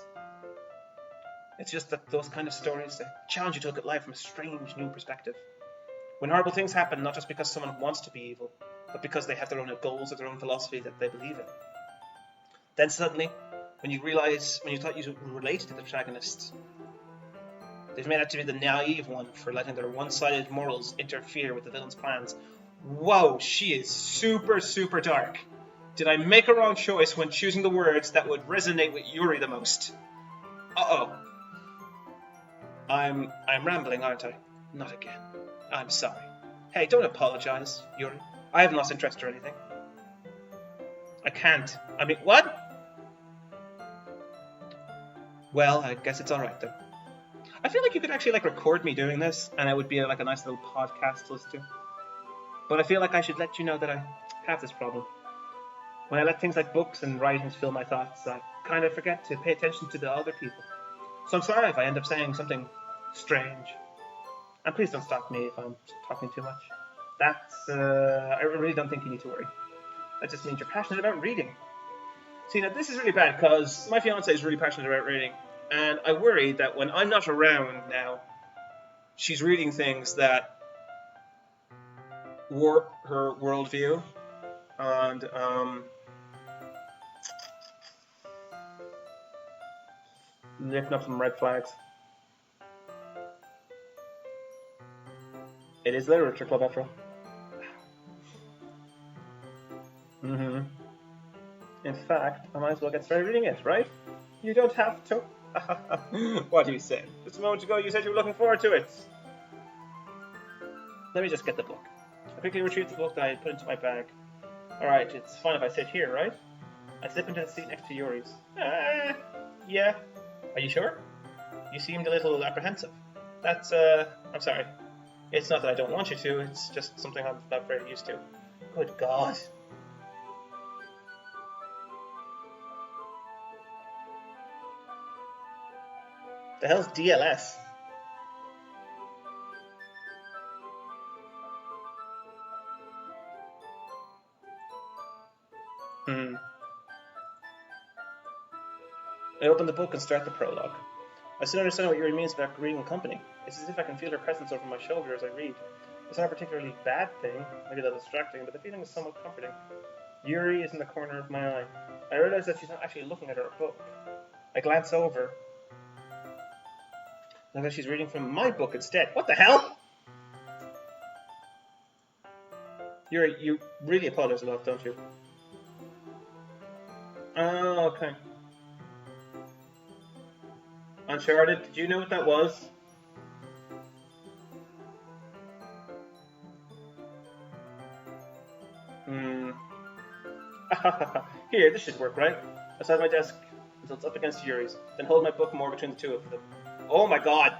It's just that those kind of stories, they challenge you to look at life from a strange new perspective. When horrible things happen, not just because someone wants to be evil, but because they have their own goals or their own philosophy that they believe in. Then suddenly, when you thought you related to the protagonists, they've made out to be the naive one for letting their one-sided morals interfere with the villain's plans. Whoa, she is super, super dark. Did I make a wrong choice when choosing the words that would resonate with Yuri the most? Uh-oh. I'm rambling, aren't I? Not again. I'm sorry. Hey, don't apologize, Yuri. I haven't lost interest or anything. I can't. I mean, what? Well, I guess it's alright then. I feel like you could actually record me doing this, and it would be a nice little podcast to listen to. But I feel like I should let you know that I have this problem. When I let things like books and writings fill my thoughts, I kind of forget to pay attention to the other people. So I'm sorry if I end up saying something strange. And please don't stop me if I'm talking too much. I really don't think you need to worry. That just means you're passionate about reading. See, now this is really bad because my fiance is really passionate about reading, and I worry that when I'm not around now, she's reading things that warp her worldview, and lifting up some red flags. It is Literature Club after all. In fact, I might as well get started reading it, right? You don't have to. What do you say? Just a moment ago you said you were looking forward to it. Let me just get the book. I quickly retrieved the book that I had put into my bag. Alright, it's fine if I sit here, right? I slip into the seat next to Yuri's. Yeah. Are you sure? You seemed a little apprehensive. I'm sorry. It's not that I don't want you to, it's just something I'm not very used to. Good God. The hell's DLS? I open the book and start the prologue. I still understand what Yuri means about reading in company. It's as if I can feel her presence over my shoulder as I read. It's not a particularly bad thing, maybe that's distracting, but the feeling is somewhat comforting. Yuri is in the corner of my eye. I realize that she's not actually looking at her book. I glance over. Now that she's reading from my book instead. What the hell? Yuri, you really apologize a lot, don't you? Oh, okay. Uncharted, did you know what that was? Here, this should work, right? I set my desk until it's up against Yuri's, then hold my book more between the two of them. Oh my god!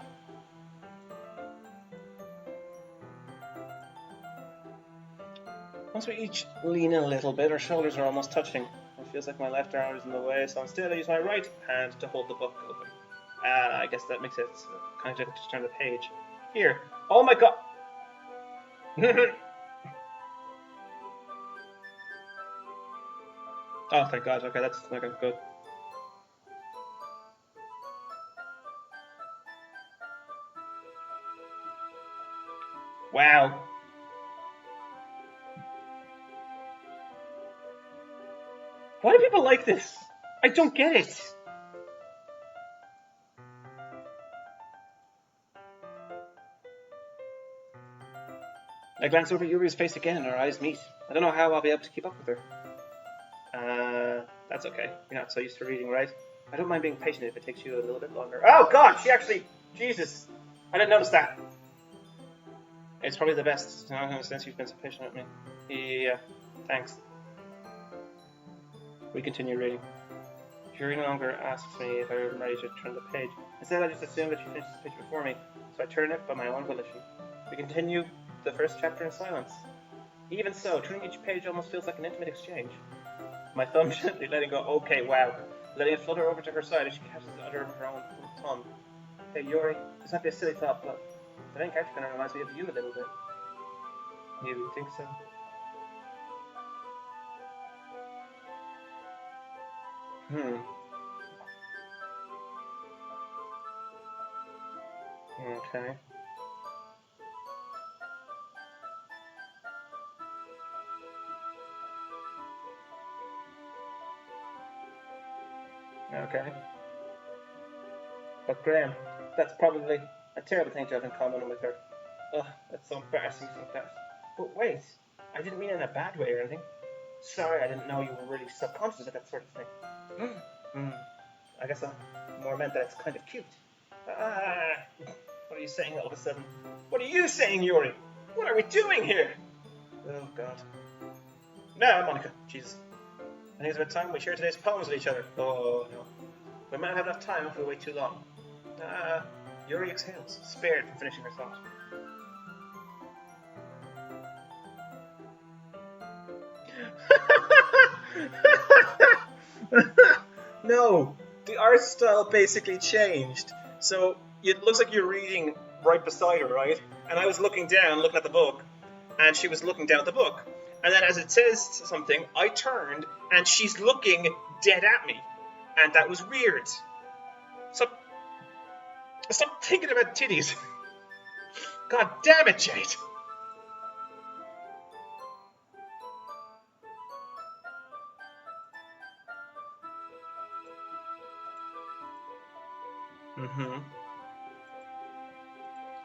Once we each lean in a little bit, our shoulders are almost touching. It feels like my left arm is in the way, so instead I use my right hand to hold the book open. I guess that makes it kind of difficult to turn the page. Here. Oh my god! Oh, thank god. Okay, that's okay, good. Wow. Why do people like this? I don't get it. I glance over at Yuri's face again and our eyes meet. I don't know how I'll be able to keep up with her. That's okay. You're not so used to reading, right? I don't mind being patient if it takes you a little bit longer. Oh god, she actually... Jesus. I didn't notice that. It's probably the best since you've been so patient with me. Yeah, thanks. We continue reading. Yuri no longer asks me if I'm ready to turn the page. Instead, I just assume that she finished the page before me, so I turn it by my own volition. We continue the first chapter in silence. Even so, turning each page almost feels like an intimate exchange. My thumb gently letting go, okay, wow. Letting it flutter over to her side as she catches it under her own tongue. Hey, Yuri, this might be a silly thought, but the main character kind of reminds me of you a little bit. You think so? Okay. Okay. But Graham, that's probably a terrible thing to have in common with her. Ugh, that's so embarrassing to think that. But wait, I didn't mean it in a bad way or anything. Sorry, I didn't know you were really subconscious of that sort of thing. I guess I more meant that it's kind of cute. What are you saying all of a sudden? What are you saying, Yuri? What are we doing here? Oh, God. No, Monica. Jesus. I think it's about time we share today's poems with each other. Oh, no. We might not have enough time if we wait too long. Yuri exhales, spared from finishing her thought. No, the art style basically changed. So it looks like you're reading right beside her, right? And I was looking down, looking at the book, and she was looking down at the book. And then as it says something, I turned, and she's looking dead at me. And that was weird. Stop thinking about titties. God damn it, Jade.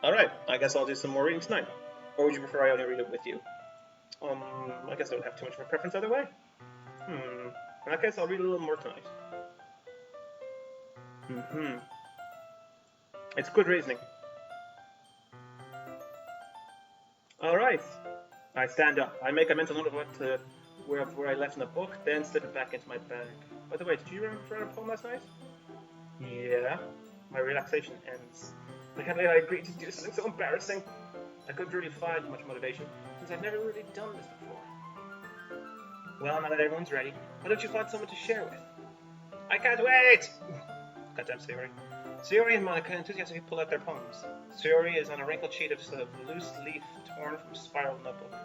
Alright, I guess I'll do some more reading tonight. Or would you prefer I only read it with you? I guess I don't have too much of a preference either way. In that case, I'll read a little more tonight. It's good reasoning. Alright. I stand up. I make a mental note of where I left in the book, then slip it back into my bag. By the way, did you remember a poem last night? Yeah. My relaxation ends. I can't believe I agreed to do something so embarrassing. I couldn't really find much motivation, since I've never really done this before. Well, now that everyone's ready, why don't you find someone to share with? I can't wait! Goddamn Sayori. Sayori and Monica enthusiastically pull out their poems. Sayori is on a wrinkled sheet of loose leaf torn from a spiral notebook.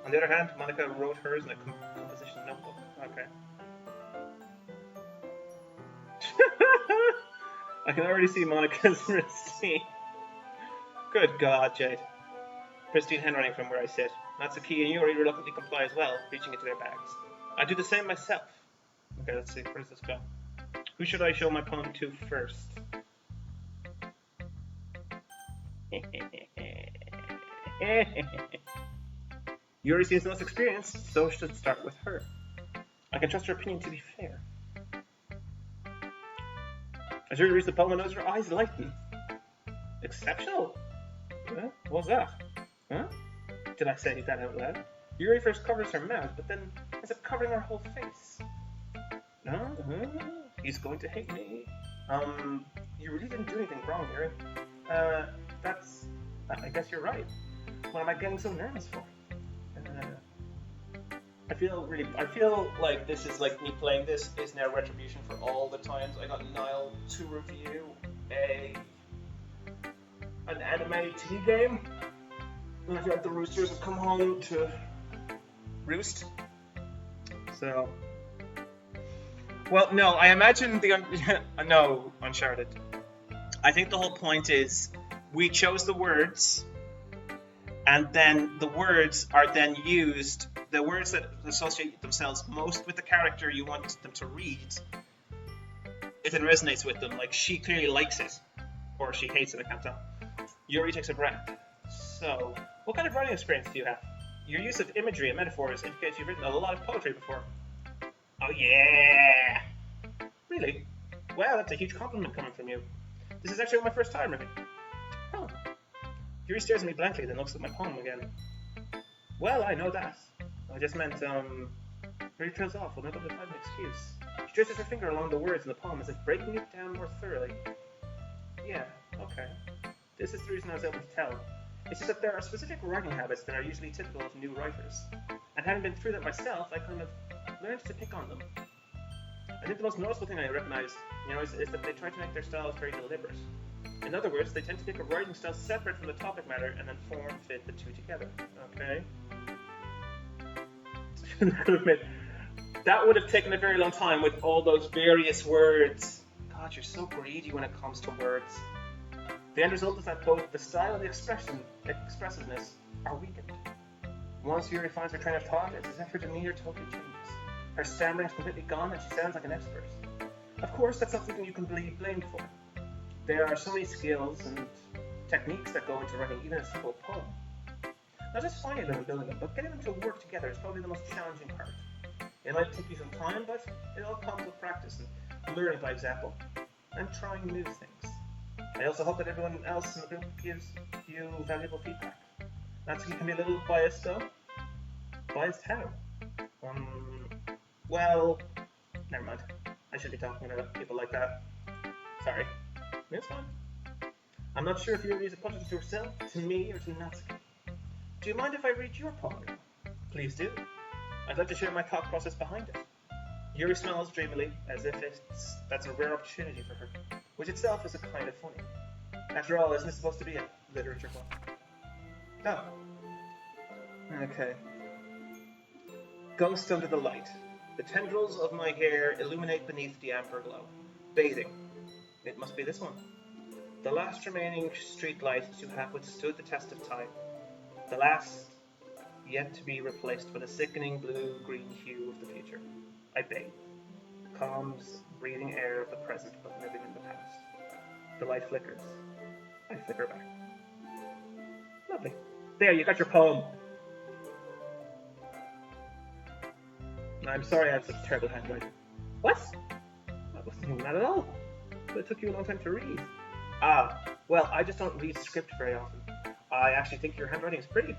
On the other hand, Monica wrote hers in a composition notebook. Okay. I can already see Monica's receipt. Good God, Jade. Pristine handwriting from where I sit. Natsuki and Yuri reluctantly comply as well, reaching into their bags. I do the same myself. Okay, let's see. Where does this go? Who should I show my poem to first? Yuri seems the most experienced, so should start with her. I can trust her opinion to be fair. As Yuri reads the poem, I notice her eyes lighten. Exceptional? Huh? What was that? Huh? Did I say that out loud? Yuri first covers her mouth, but then ends up covering her whole face. He's going to hate me. You really didn't do anything wrong, Yuri. I guess you're right. What am I getting so nervous for? I feel like this is like me playing this is now retribution for all the times I got Niall to review an anime TV game. And I feel like the roosters have come home to roost. So, well, no, I imagine no, Uncharted. I think the whole point is we chose the words, and then the words are then used. The words that associate themselves most with the character you want them to read if it resonates with them, like she clearly likes it, or she hates it, I can't tell. Yuri takes a breath. So, what kind of writing experience do you have? Your use of imagery and metaphors indicates you've written a lot of poetry before. Oh yeah! Really? Wow, that's a huge compliment coming from you. This is actually my first time reading. Oh. Yuri stares at me blankly, then looks at my poem again. Well, I know that. I just meant, Yuri trails off, unable to find an excuse. She traces her finger along the words in the poem as if breaking it down more thoroughly. Yeah, okay. This is the reason I was able to tell. It's just that there are specific writing habits that are usually typical of new writers. And having been through that myself, I kind of learned to pick on them. I think the most noticeable thing I recognize, is that they try to make their styles very deliberate. In other words, they tend to pick a writing style separate from the topic matter and then form-fit the two together. Okay? That would have taken a very long time with all those various words. God, you're so greedy when it comes to words. The end result is that both the style and the expressiveness are weakened. Once Yuri finds her train of thought, it's as if her demeanor totally changes. Her stammering is completely gone and she sounds like an expert. Of course, that's not something you can be blamed for. There are so many skills and techniques that go into writing even a simple poem. Not just finding them and building them, but getting them to work together is probably the most challenging part. It might take you some time, but it all comes with practice and learning by example, and trying new things. I also hope that everyone else in the group gives you valuable feedback. Natsuki can be a little biased though. Biased how? Well, never mind. I should be talking about people like that. Sorry. It's fine. I'm not sure if Yuri is a punishment to herself, to me, or to Natsuki. Do you mind if I read your poem now? Please do. I'd like to share my thought process behind it. Yuri smiles dreamily, as if that's a rare opportunity for her, which itself is a kind of funny. After all, isn't this supposed to be a literature club? Oh. Okay. Ghost under the light. The tendrils of my hair illuminate beneath the amber glow. Bathing. It must be this one. The last remaining street light to have withstood the test of time. The last yet to be replaced by the sickening blue-green hue of the future. I bathe. Calms, breathing air of the present, but living in the past. The light flickers. I flicker back. Lovely. There, you got your poem. I'm sorry I have such terrible handwriting. What? That wasn't that at all. But it took you a long time to read. Ah, well, I just don't read script very often. I actually think your handwriting is pretty.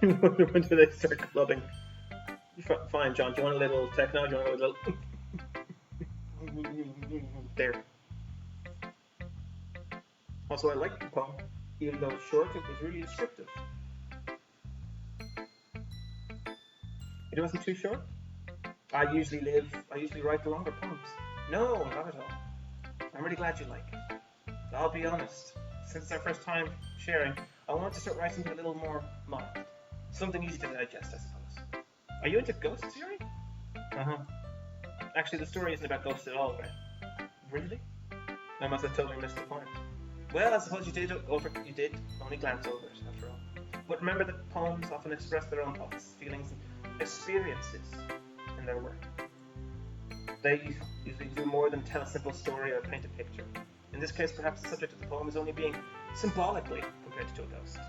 When do they start clubbing? Fine, John. Do you want a little techno? Do you want a little... There. Also, I like the poem. Even though it's short, it was really descriptive. It wasn't too short? I usually write the longer poems. No, not at all. I'm really glad you like it. I'll be honest. Since it's our first time sharing, I wanted to start writing something a little more mild. Something easy to digest, I suppose. Are you into ghosts, Yuri? Uh-huh. Actually, the story isn't about ghosts at all, right? Really? I must have totally missed the point. Well, I suppose you did only glance over it, after all. But remember that poems often express their own thoughts, feelings, and experiences in their work. They usually do more than tell a simple story or paint a picture. In this case, perhaps the subject of the poem is only being symbolically compared to a ghost.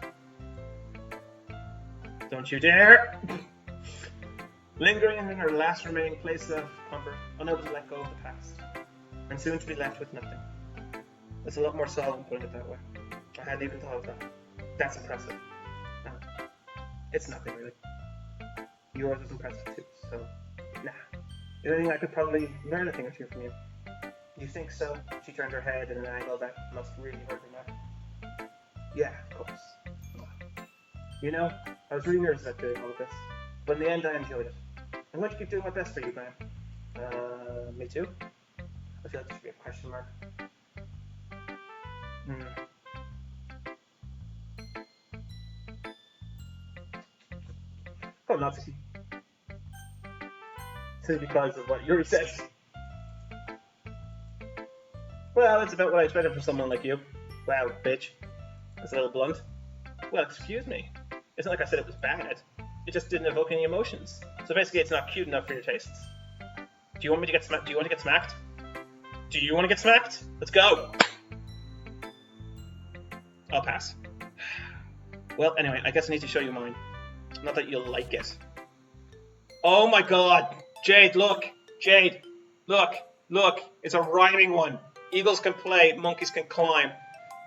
Don't you dare! Lingering in her last remaining place of comfort, unable to let go of the past, and soon to be left with nothing. That's a lot more solid putting it that way. I hadn't even thought of that. That's impressive. No, it's nothing really. Yours is impressive too, so nah. If anything, I could probably learn a thing or two from you. You think so? She turned her head in an angle that must really hurt her neck. Yeah, of course. You know, I was really nervous about doing all of this, but in the end I enjoyed it. I'm going to keep doing my best for you, Graham. Me too? I feel like there should be a question mark. Oh, Natsuki. Simply because of what Yuri says. Well, it's about what I expected from someone like you. Wow, bitch. That's a little blunt. Well, excuse me. It's not like I said it was bad. It just didn't evoke any emotions. So basically, it's not cute enough for your tastes. Do you want me to get smacked? Do you want to get smacked? Do you want to get smacked? Let's go. I'll pass. Well, anyway, I guess I need to show you mine. Not that you'll like it. Oh my god! Jade, look! Jade, look! Look! It's a rhyming one. Eagles can play, monkeys can climb,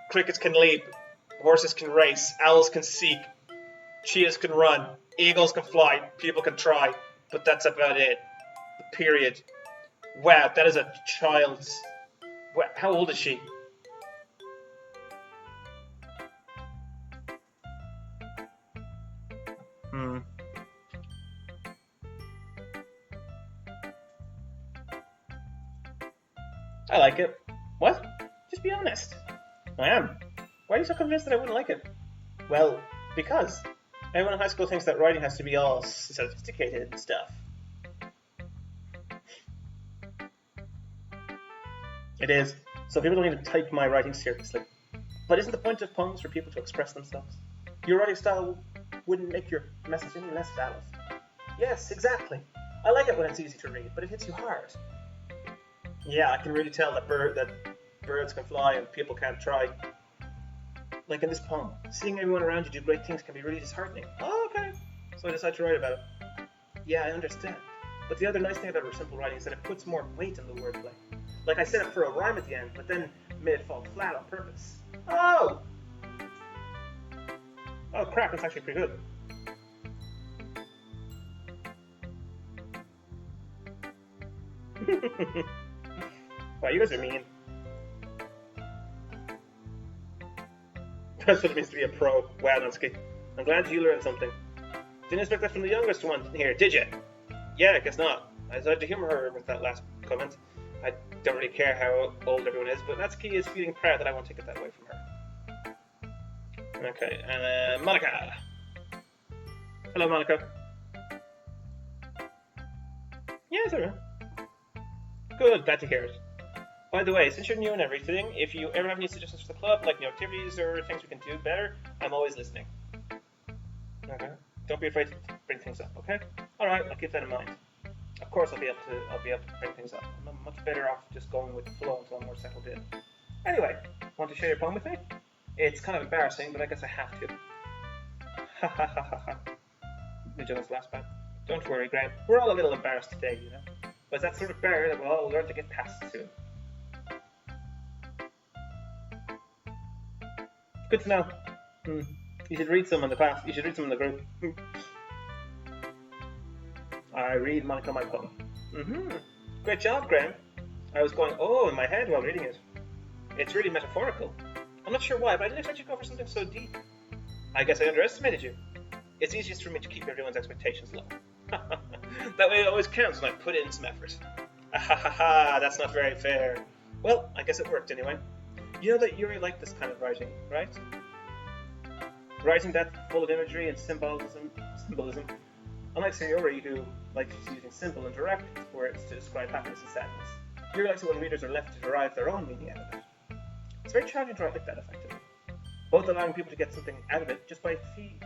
crickets can leap, horses can race, owls can seek, cheetahs can run, eagles can fly, people can try, but that's about it. Period. Wow, that is a child's... How old is she? I like it. What? Just be honest. I am. Why are you so convinced that I wouldn't like it? Well, because everyone in high school thinks that writing has to be all sophisticated and stuff. It is. So people don't even take my writing seriously. But isn't the point of poems for people to express themselves? Your writing style wouldn't make your message any less valid. Yes, exactly. I like it when it's easy to read, but it hits you hard. Yeah, I can really tell that birds can fly and people can't try. Like in this poem, seeing everyone around you do great things can be really disheartening. Oh, okay. So I decided to write about it. Yeah, I understand. But the other nice thing about simple writing is that it puts more weight in the wordplay. Like I set it for a rhyme at the end, but then made it fall flat on purpose. Oh! Oh crap, that's actually pretty good. Wow, you guys are mean. That's what it means to be a pro. Wow, Nunsky. I'm glad you learned something. Didn't expect that from the youngest one here, did you? Yeah, I guess not. I decided to humor her with that last comment. I don't really care how old everyone is, but Natsuki is feeling proud that I won't take it that way from her. Okay, and Monica. Hello, Monica. Yeah, it's alright. Good, glad to hear it. By the way, since you're new and everything, if you ever have any suggestions for the club, like new activities or things we can do better, I'm always listening. Okay. Don't be afraid to bring things up, okay? Alright, I'll keep that in mind. Of course I'll be able to bring things up. I'm much better off just going with the flow until I'm more settled in. Anyway, want to share your poem with me? It's kind of embarrassing, but I guess I have to. Ha ha ha ha ha. Nijona's last part. Don't worry, Graham. We're all a little embarrassed today, you know. But it's that sort of barrier that we'll all learn to get past soon. Good to know. You should read some in the class. You should read some in the group. I read Monica my poem. Great job, Graham. I was going, oh, in my head while reading it. It's really metaphorical. I'm not sure why, but I didn't expect you to go for something so deep. I guess I underestimated you. It's easiest for me to keep everyone's expectations low. That way it always counts when I put in some effort. Ha, that's not very fair. Well, I guess it worked anyway. You know that Yuri liked this kind of writing, right? Writing that full of imagery and symbolism. Unlike Sayori, who likes using simple and direct words to describe happiness and sadness, Yuri likes it when readers are left to derive their own meaning out of it. It's very challenging to write like that effectively, both allowing people to get something out of it just by feed,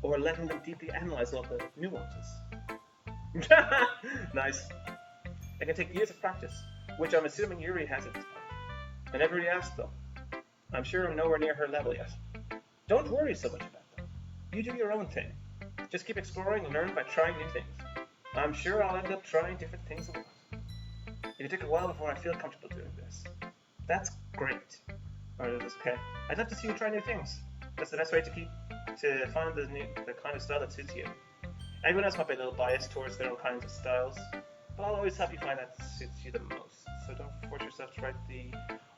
or letting them deeply analyze all the nuances. Nice. It can take years of practice, which I'm assuming Yuri has at this point. I never really asked though. I'm sure I'm nowhere near her level yet. Don't worry so much about them. You do your own thing. Just keep exploring and learn by trying new things. I'm sure I'll end up trying different things a lot. It'll take a while before I feel comfortable doing this. That's great. Alright, that's okay. I'd love to see you try new things. That's the best way to find the kind of style that suits you. Everyone else might be a little biased towards their own kinds of styles, but I'll always help you find that suits you the most. So don't force yourself to write the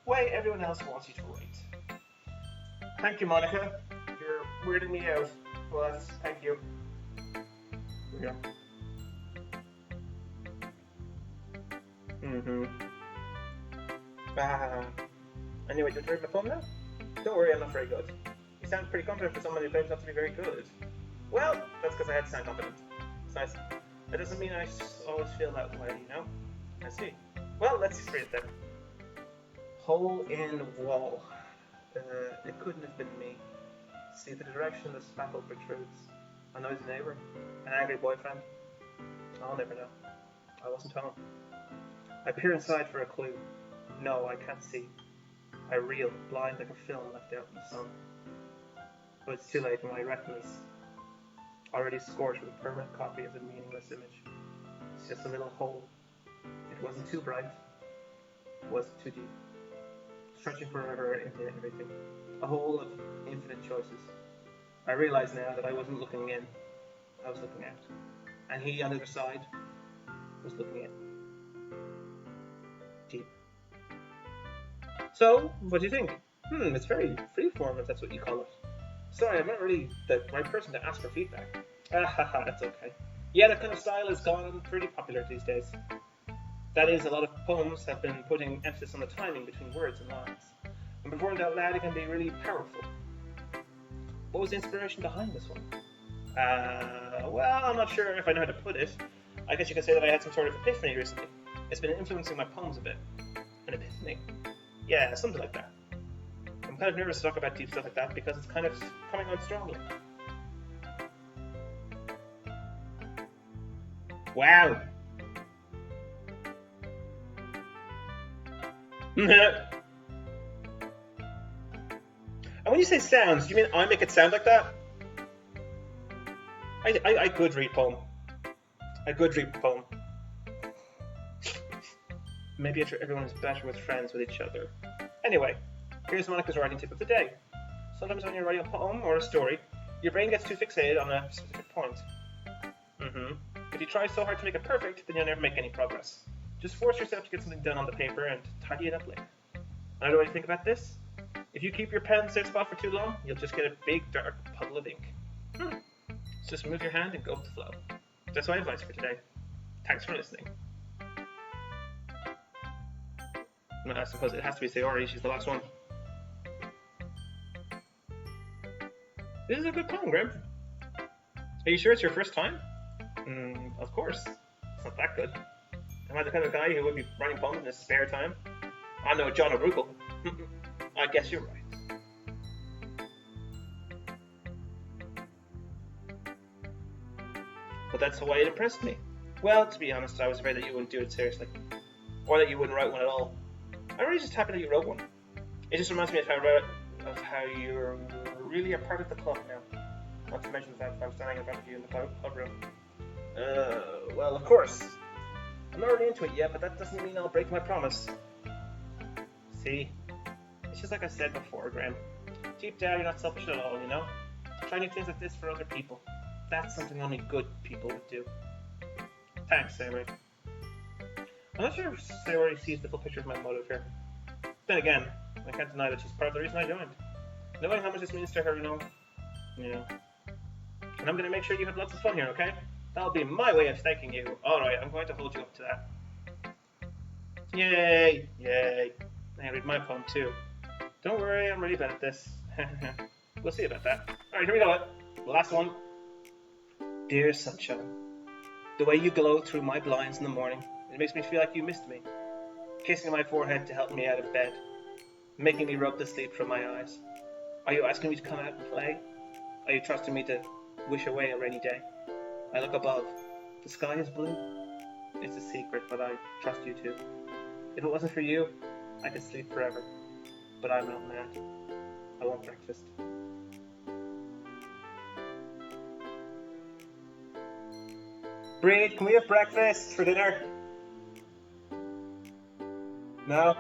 way everyone else wants you to write. Thank you, Monica. You're weirding me out. Well, thank you. Yeah. Anyway, do you read my poem now? Don't worry, I'm not very good. You sound pretty confident for someone who claims not to be very good. Well, that's because I had to sound confident. It's nice. That doesn't mean I always feel that way, you know? I see. Well, let's just read it then. Hole in wall. It couldn't have been me. see the direction the spackle protrudes. A noisy neighbour? An angry boyfriend? I'll never know. I wasn't home. I peer inside for a clue. No, I can't see. I reel, blind like a film left out in the sun. But it's too late, and my retina's already scorched with a permanent copy of the meaningless image. It's just a little hole. It wasn't too bright. It wasn't too deep. Stretching forever into everything. A hole of infinite choices. I realize now that I wasn't looking in. I was looking out. And he, on the other side, was looking in. Deep. So, what do you think? It's very freeform, if that's what you call it. Sorry, I'm not really the right person to ask for feedback. That's okay. Yeah, that kind of style has gone pretty popular these days. That is, a lot of poems have been putting emphasis on the timing between words and lines. And performed out loud, it can be really powerful. What was the inspiration behind this one? Well, I'm not sure if I know how to put it. I guess you could say that I had some sort of epiphany recently. It's been influencing my poems a bit. An epiphany? Yeah, something like that. I'm kind of nervous to talk about deep stuff like that because it's kind of coming out strongly. Wow! And when you say sounds, do you mean I make it sound like that? I could read poem. I could read poem. Maybe everyone is better with friends with each other. Anyway, here's Monica's writing tip of the day. Sometimes when you're writing a poem or a story, your brain gets too fixated on a specific point. If you try so hard to make it perfect, then you'll never make any progress. Just force yourself to get something done on the paper and tidy it up later. Another way to think about this? If you keep your pen in the same spot for too long, you'll just get a big dark puddle of ink. Just move your hand and go with the flow. That's my advice for today. Thanks for listening. I suppose it has to be Sayori, she's the last one. This is a good poem, Graham. Are you sure it's your first time? Of course. It's not that good. Am I the kind of guy who would be writing poems in his spare time? I'm no John O'Brugle. I guess you're right. But that's the way it impressed me. Well, to be honest, I was afraid that you wouldn't do it seriously. Or that you wouldn't write one at all. I'm really just happy that you wrote one. It just reminds me of how you're really a part of the club now. Not to mention the fact that I'm standing in front of you in the club room. Well, of course. I'm not really into it yet, but that doesn't mean I'll break my promise. See? It's just like I said before, Graham. Deep down, you're not selfish at all, you know? Try new things like this for other people. That's something only good people would do. Thanks, Sayori. I'm not sure if Sayori sees the full picture of my motive here. Then again, I can't deny that she's part of the reason I joined. Knowing how much this means to her, you know. And I'm going to make sure you have lots of fun here, okay? That'll be my way of thanking you. Alright, I'm going to hold you up to that. Yay! Yay! I read my poem too. Don't worry, I'm really bad at this. We'll see about that. Alright, here we go. Last one. Dear sunshine, the way you glow through my blinds in the morning, it makes me feel like you missed me. Kissing my forehead to help me out of bed. Making me rub the sleep from my eyes. Are you asking me to come out and play? Are you trusting me to wish away a rainy day? I look above. The sky is blue. It's a secret, but I trust you too. If it wasn't for you, I could sleep forever. But I'm not mad. I want breakfast. Breed, can we have breakfast for dinner? No?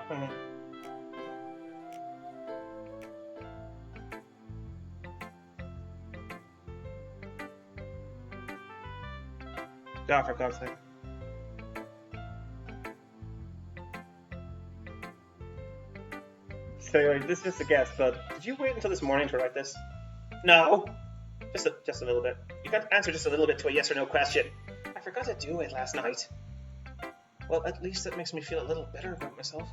God, for God's sake. So, this is just a guess, but did you wait until this morning to write this? No. Just a little bit. You can't answer just a little bit to a yes or no question. I forgot to do it last night. Well, at least that makes me feel a little better about myself.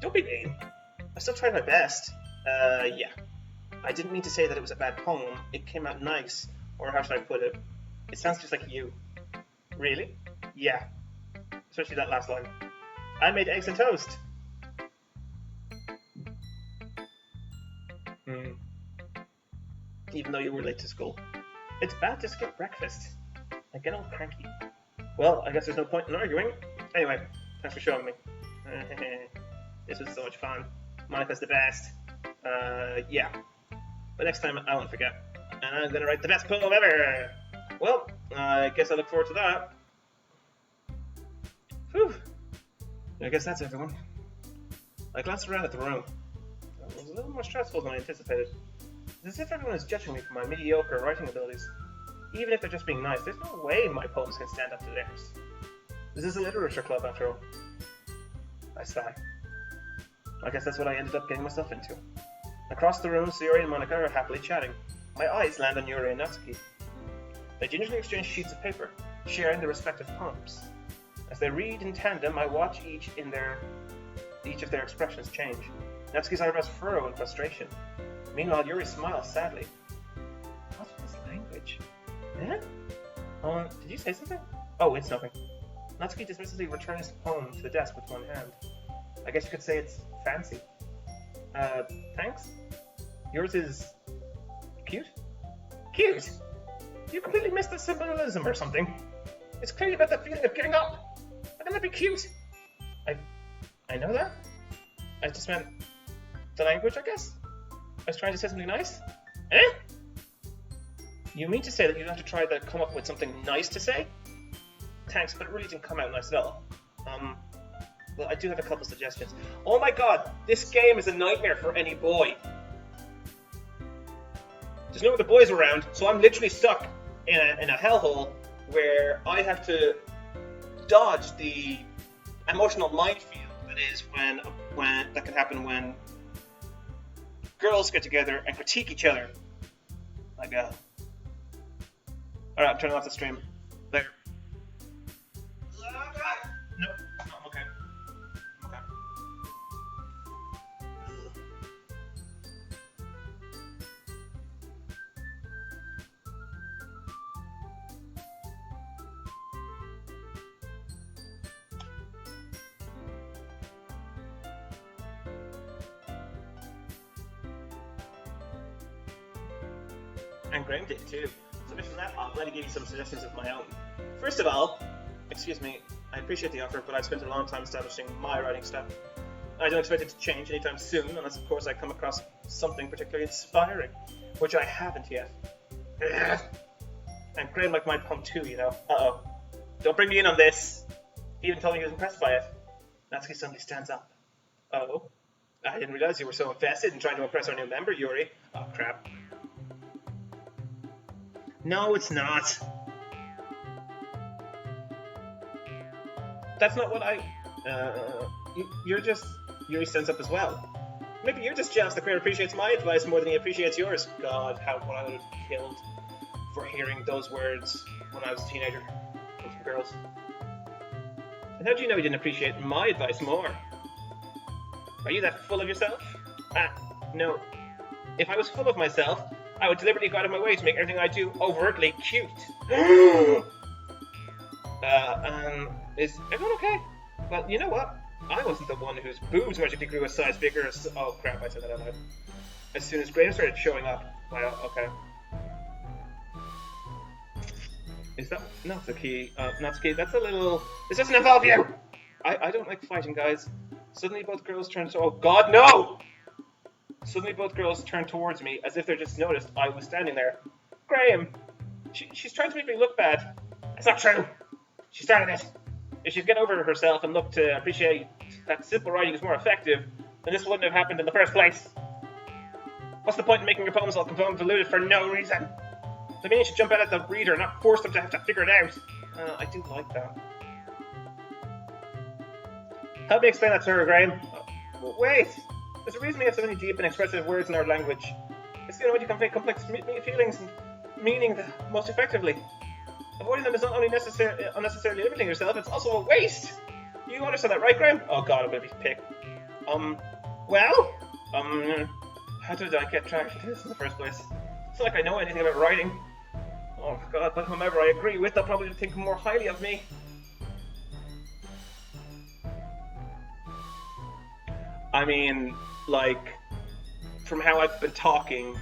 Don't be mean. I still tried my best. Yeah. I didn't mean to say that it was a bad poem. It came out nice. Or how should I put it? It sounds just like you. Really? Yeah. Especially that last line. I made eggs and toast. even though you were late to school. It's bad to skip breakfast. I get all cranky. Well, I guess there's no point in arguing. Anyway, thanks for showing me. This was so much fun. Monica's the best. Yeah. But next time I won't forget. And I'm gonna write the best poem ever! Well, I guess I look forward to that. Whew. I guess that's everyone. I glanced around at the room. It was a little more stressful than I anticipated. It's as if everyone is judging me for my mediocre writing abilities. Even if they're just being nice, there's no way my poems can stand up to theirs. This is a literature club, after all. I sigh. I guess that's what I ended up getting myself into. Across the room, Sayori and Monica are happily chatting. My eyes land on Yuri and Natsuki. They gingerly exchange sheets of paper, sharing their respective poems. As they read in tandem, I watch each of their expressions change. Natsuki's eyebrows furrow in frustration. Meanwhile, Yuri smiles sadly. What's with this language? Eh? Did you say something? Oh, it's nothing. Natsuki dismissively returns the poem to the desk with one hand. I guess you could say it's fancy. Thanks? Yours is... cute? Cute? You completely missed the symbolism or something. It's clearly about the feeling of giving up. How can that be cute? I know that. I just meant the language, I guess? I was trying to say something nice? Eh? You mean to say that you have to try to come up with something nice to say? Thanks, but it really didn't come out nice at all. Well, I do have a couple suggestions. Oh my god, this game is a nightmare for any boy. There's no other boys around, so I'm literally stuck in a hellhole where I have to dodge the emotional minefield that is when that can happen when girls get together and critique each other. Like Alright, I'm turning off the stream. There. No, I'm okay. I'm okay. And Graham did too. So based on that, I'm going to give you some suggestions of my own. First of all, excuse me, I appreciate the offer, but I've spent a long time establishing my writing style. I don't expect it to change anytime soon, unless of course I come across something particularly inspiring, which I haven't yet. And Graham liked my poem too, you know. Uh-oh. Don't bring me in on this. He even told me he was impressed by it. Natsuki suddenly stands up. Oh? I didn't realize you were so invested in trying to impress our new member, Yuri. Oh, crap. No, it's not. That's not what you're just... Yuri stands up as well. Maybe you're just jealous that Claire appreciates my advice more than he appreciates yours. God, what I would have killed for hearing those words when I was a teenager from girls. And how do you know he didn't appreciate my advice more? Are you that full of yourself? No. If I was full of myself, I would deliberately go out of my way to make everything I do overtly cute. Is everyone okay? Well, you know what? I wasn't the one whose boobs magically grew a size bigger. Oh crap, I said that out loud. As soon as Graham started showing up. Wow, okay. Is that Natsuki? Natsuki, that's a little... This doesn't involve you! I don't like fighting, guys. Suddenly both girls turned to... Oh god, no! Suddenly both girls turned towards me as if they just noticed I was standing there. Graham! She's trying to make me look bad. That's not true! She started it! If she'd get over herself and look to appreciate that simple writing is more effective, then this wouldn't have happened in the first place. What's the point in making your poems all convoluted for no reason? The meaning should jump out at the reader, not force them to have to figure it out. I do like that. Help me explain that to her, Graham. Wait! There's a reason we have so many deep and expressive words in our language. It's the only way to convey complex feelings and meaning most effectively. Avoiding them is not only unnecessarily limiting yourself, it's also a waste! You understand that, right, Graham? Oh god, I'm gonna be picked. How did I get traction to this in the first place? It's not like I know anything about writing. Oh god, but whomever I agree with, they'll probably think more highly of me. I mean, like, from how I've been talking,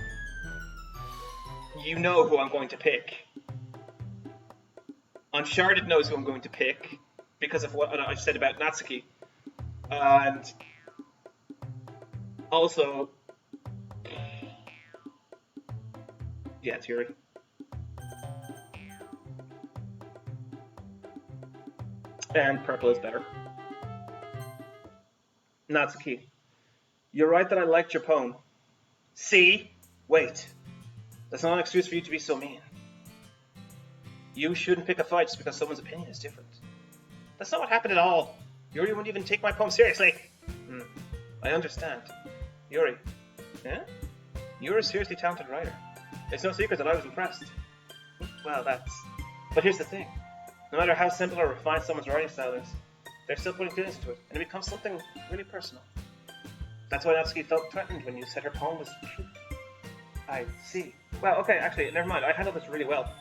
you know who I'm going to pick. Uncharted knows who I'm going to pick because of what I've said about Natsuki. And also, yeah, it's Yuri. And purple is better. Natsuki, you're right that I liked your poem. See? Wait. That's not an excuse for you to be so mean. You shouldn't pick a fight just because someone's opinion is different. That's not what happened at all. Yuri wouldn't even take my poem seriously. I understand. Yuri. Yeah? You're a seriously talented writer. It's no secret that I was impressed. Well, But here's the thing. No matter how simple or refined someone's writing style is, they're still putting feelings into it, and it becomes something really personal. That's why Natsuki felt threatened when you said her poem was cute. I see. Well, okay, actually, never mind. I handled this really well.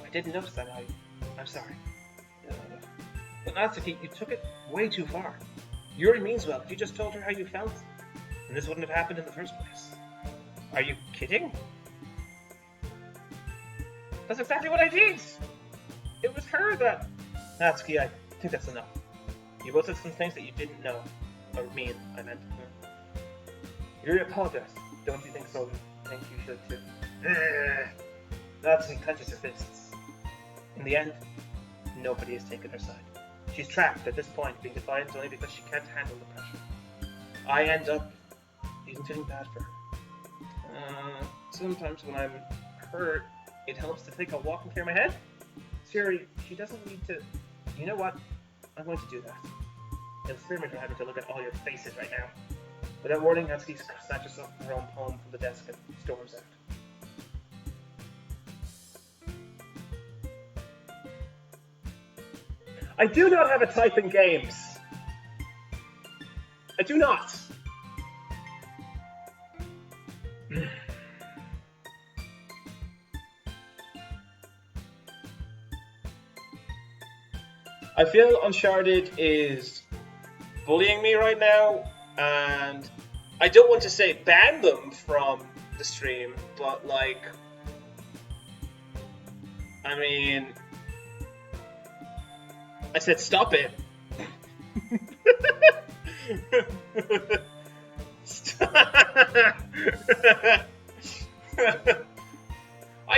I didn't notice that. I'm sorry. But Natsuki, you took it way too far. Yuri means well. If you just told her how you felt, then this wouldn't have happened in the first place. Are you kidding? That's exactly what I did. It was her that... Natsuki, I think that's enough. You both said some things that you didn't know. Or mean, I meant. Yuri apologized. Don't you think so? I think you should too. Natsuki clenches her fists. In the end, nobody has taken her side. She's trapped at this point, being defiant only because she can't handle the pressure. I end up even feeling bad for her. Sometimes when I'm hurt, it helps to take a walk and clear my head. Siri, she doesn't need to... You know what? I'm going to do that. It'll spare me from having to look at all your faces right now. Without warning, Natsuki snatches up her own poem from the desk and storms out. I do not have a type in games. I do not. I feel Uncharted is bullying me right now, and I don't want to say ban them from the stream, but like, I mean, I said stop it.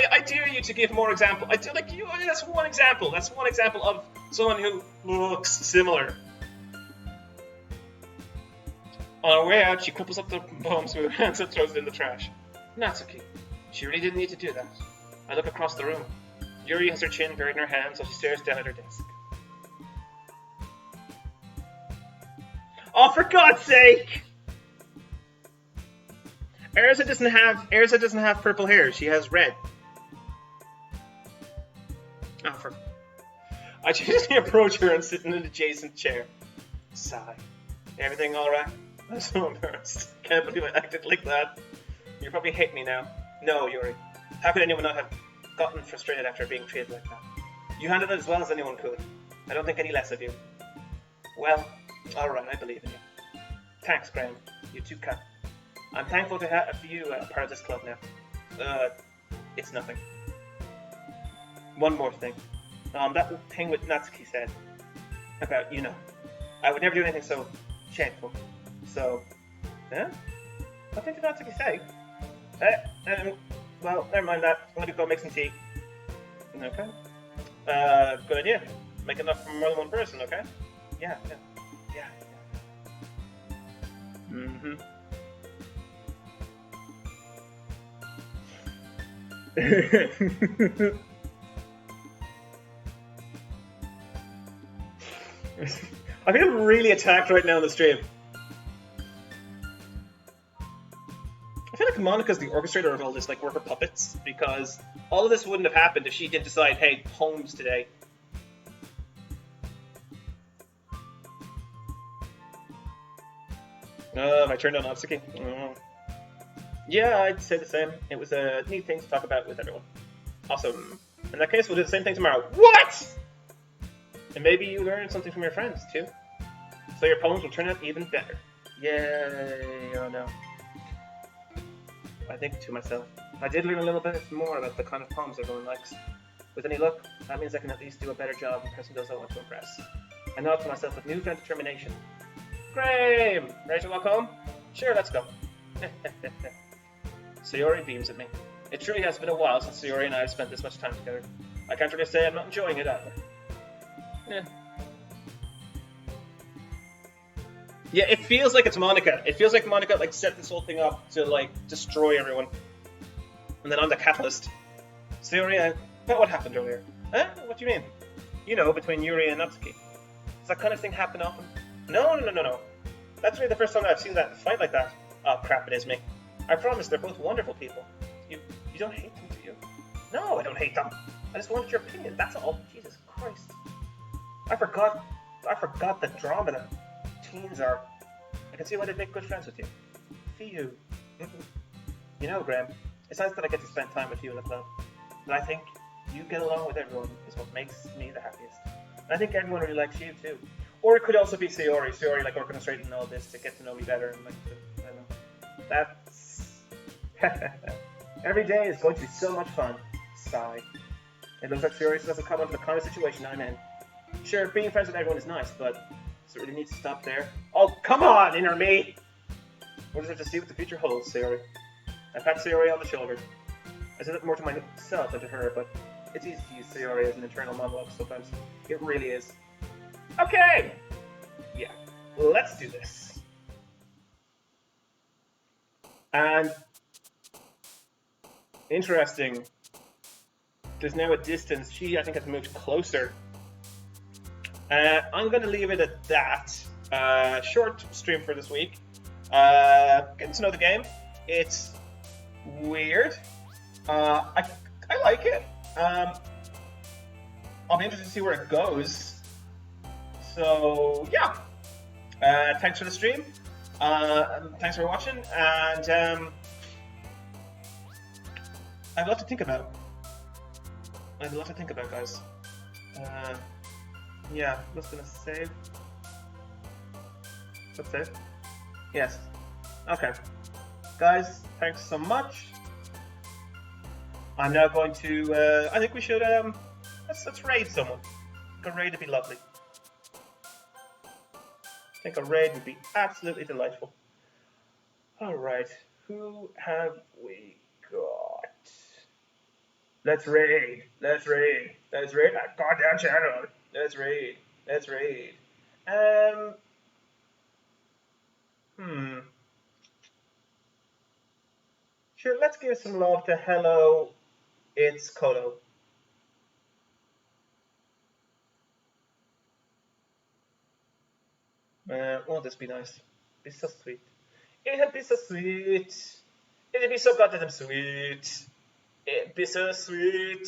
I dare you to give more example. I do like you. That's one example. That's one example of someone who looks similar. On her way out, she cripples up the poems with her hands and throws it in the trash. Natsuki, she really didn't need to do that. I look across the room. Yuri has her chin buried in her hands while she stares down at her desk. Oh, for God's sake! Erza doesn't have purple hair. She has red. Oh, I just approach her and sit in an adjacent chair. Sigh. Everything all right? I'm so embarrassed. Can't believe I acted like that. You probably hate me now. No, Yuri. How could anyone not have gotten frustrated after being treated like that? You handled it as well as anyone could. I don't think any less of you. Well, alright, I believe in you. Thanks, Graham. You too, Kat. I'm thankful to have you part of this club now. It's nothing. One more thing. That thing with Natsuki said about, I would never do anything so shameful. So, yeah? What did Natsuki say? Well, never mind that. I'm gonna go make some tea. Okay. Good idea. Make enough for more than one person, okay? Yeah. Mm-hmm. I feel really attacked right now in the stream. I feel like Monica's the orchestrator of all this, like, worker puppets, because all of this wouldn't have happened if she didn't decide, hey, poems today. I turned on Natsuki. Yeah, I'd say the same. It was a neat thing to talk about with everyone. Awesome. In that case, we'll do the same thing tomorrow. What?! And maybe you learn something from your friends, too. So your poems will turn out even better. Yay, oh no. I think to myself, I did learn a little bit more about the kind of poems everyone likes. With any luck, that means I can at least do a better job impressing those I want to impress. I nod to myself with newfound determination. Graham! Ready to walk home? Sure, let's go. Sayori beams at me. It truly has been a while since Sayori and I have spent this much time together. I can't really say I'm not enjoying it either. Yeah, it feels like it's Monica. It feels like Monica like set this whole thing up to like destroy everyone. And then I'm the catalyst. Sayori, what happened earlier? Huh? What do you mean? You know, between Yuri and Natsuki. Does that kind of thing happen often? No. That's really the first time that I've seen that fight like that. Oh crap, it is me. I promise they're both wonderful people. You don't hate them, do you? No, I don't hate them. I just wanted your opinion, that's all. Jesus Christ. I forgot the drama that teens are. I can see why they'd make good friends with you. Phew. You know, Graham, it's nice that I get to spend time with you in the club. But I think you get along with everyone is what makes me the happiest. And I think everyone really likes you too. Or it could also be Sayori. Sayori like orchestrating all this to get to know me better and like I don't know. That's every day is going to be so much fun. Sigh. It looks like Sayori doesn't come into the kind of situation I'm in. Sure, being friends with everyone is nice, but does it really need to stop there? Oh, come on, inner me! We'll just have to see what the future holds, Sayori. I pat Sayori on the shoulder. I said it more to myself than to her, but it's easy to use Sayori as an internal monologue sometimes. It really is. Okay! Yeah, let's do this. And interesting. There's now a distance. She, I think, has moved closer. I'm going to leave it at that. Short stream for this week. Getting to know the game. It's weird. I like it. I'll be interested to see where it goes. So, yeah. Thanks for the stream. Thanks for watching. And I have a lot to think about. Guys. Yeah, what's gonna save? Let's save. Yes. Okay. Guys, thanks so much. I'm now going to, I think we should, let's raid someone. I think a raid would be lovely. I think a raid would be absolutely delightful. Alright, who have we got? Let's raid that goddamn channel. Let's raid. Sure, let's give some love to Hello, it's Kodo. Won't this be nice? Be so sweet. It'd be so sweet. It'd be so goddamn sweet. It'd be so sweet.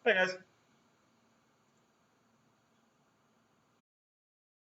Bye, guys.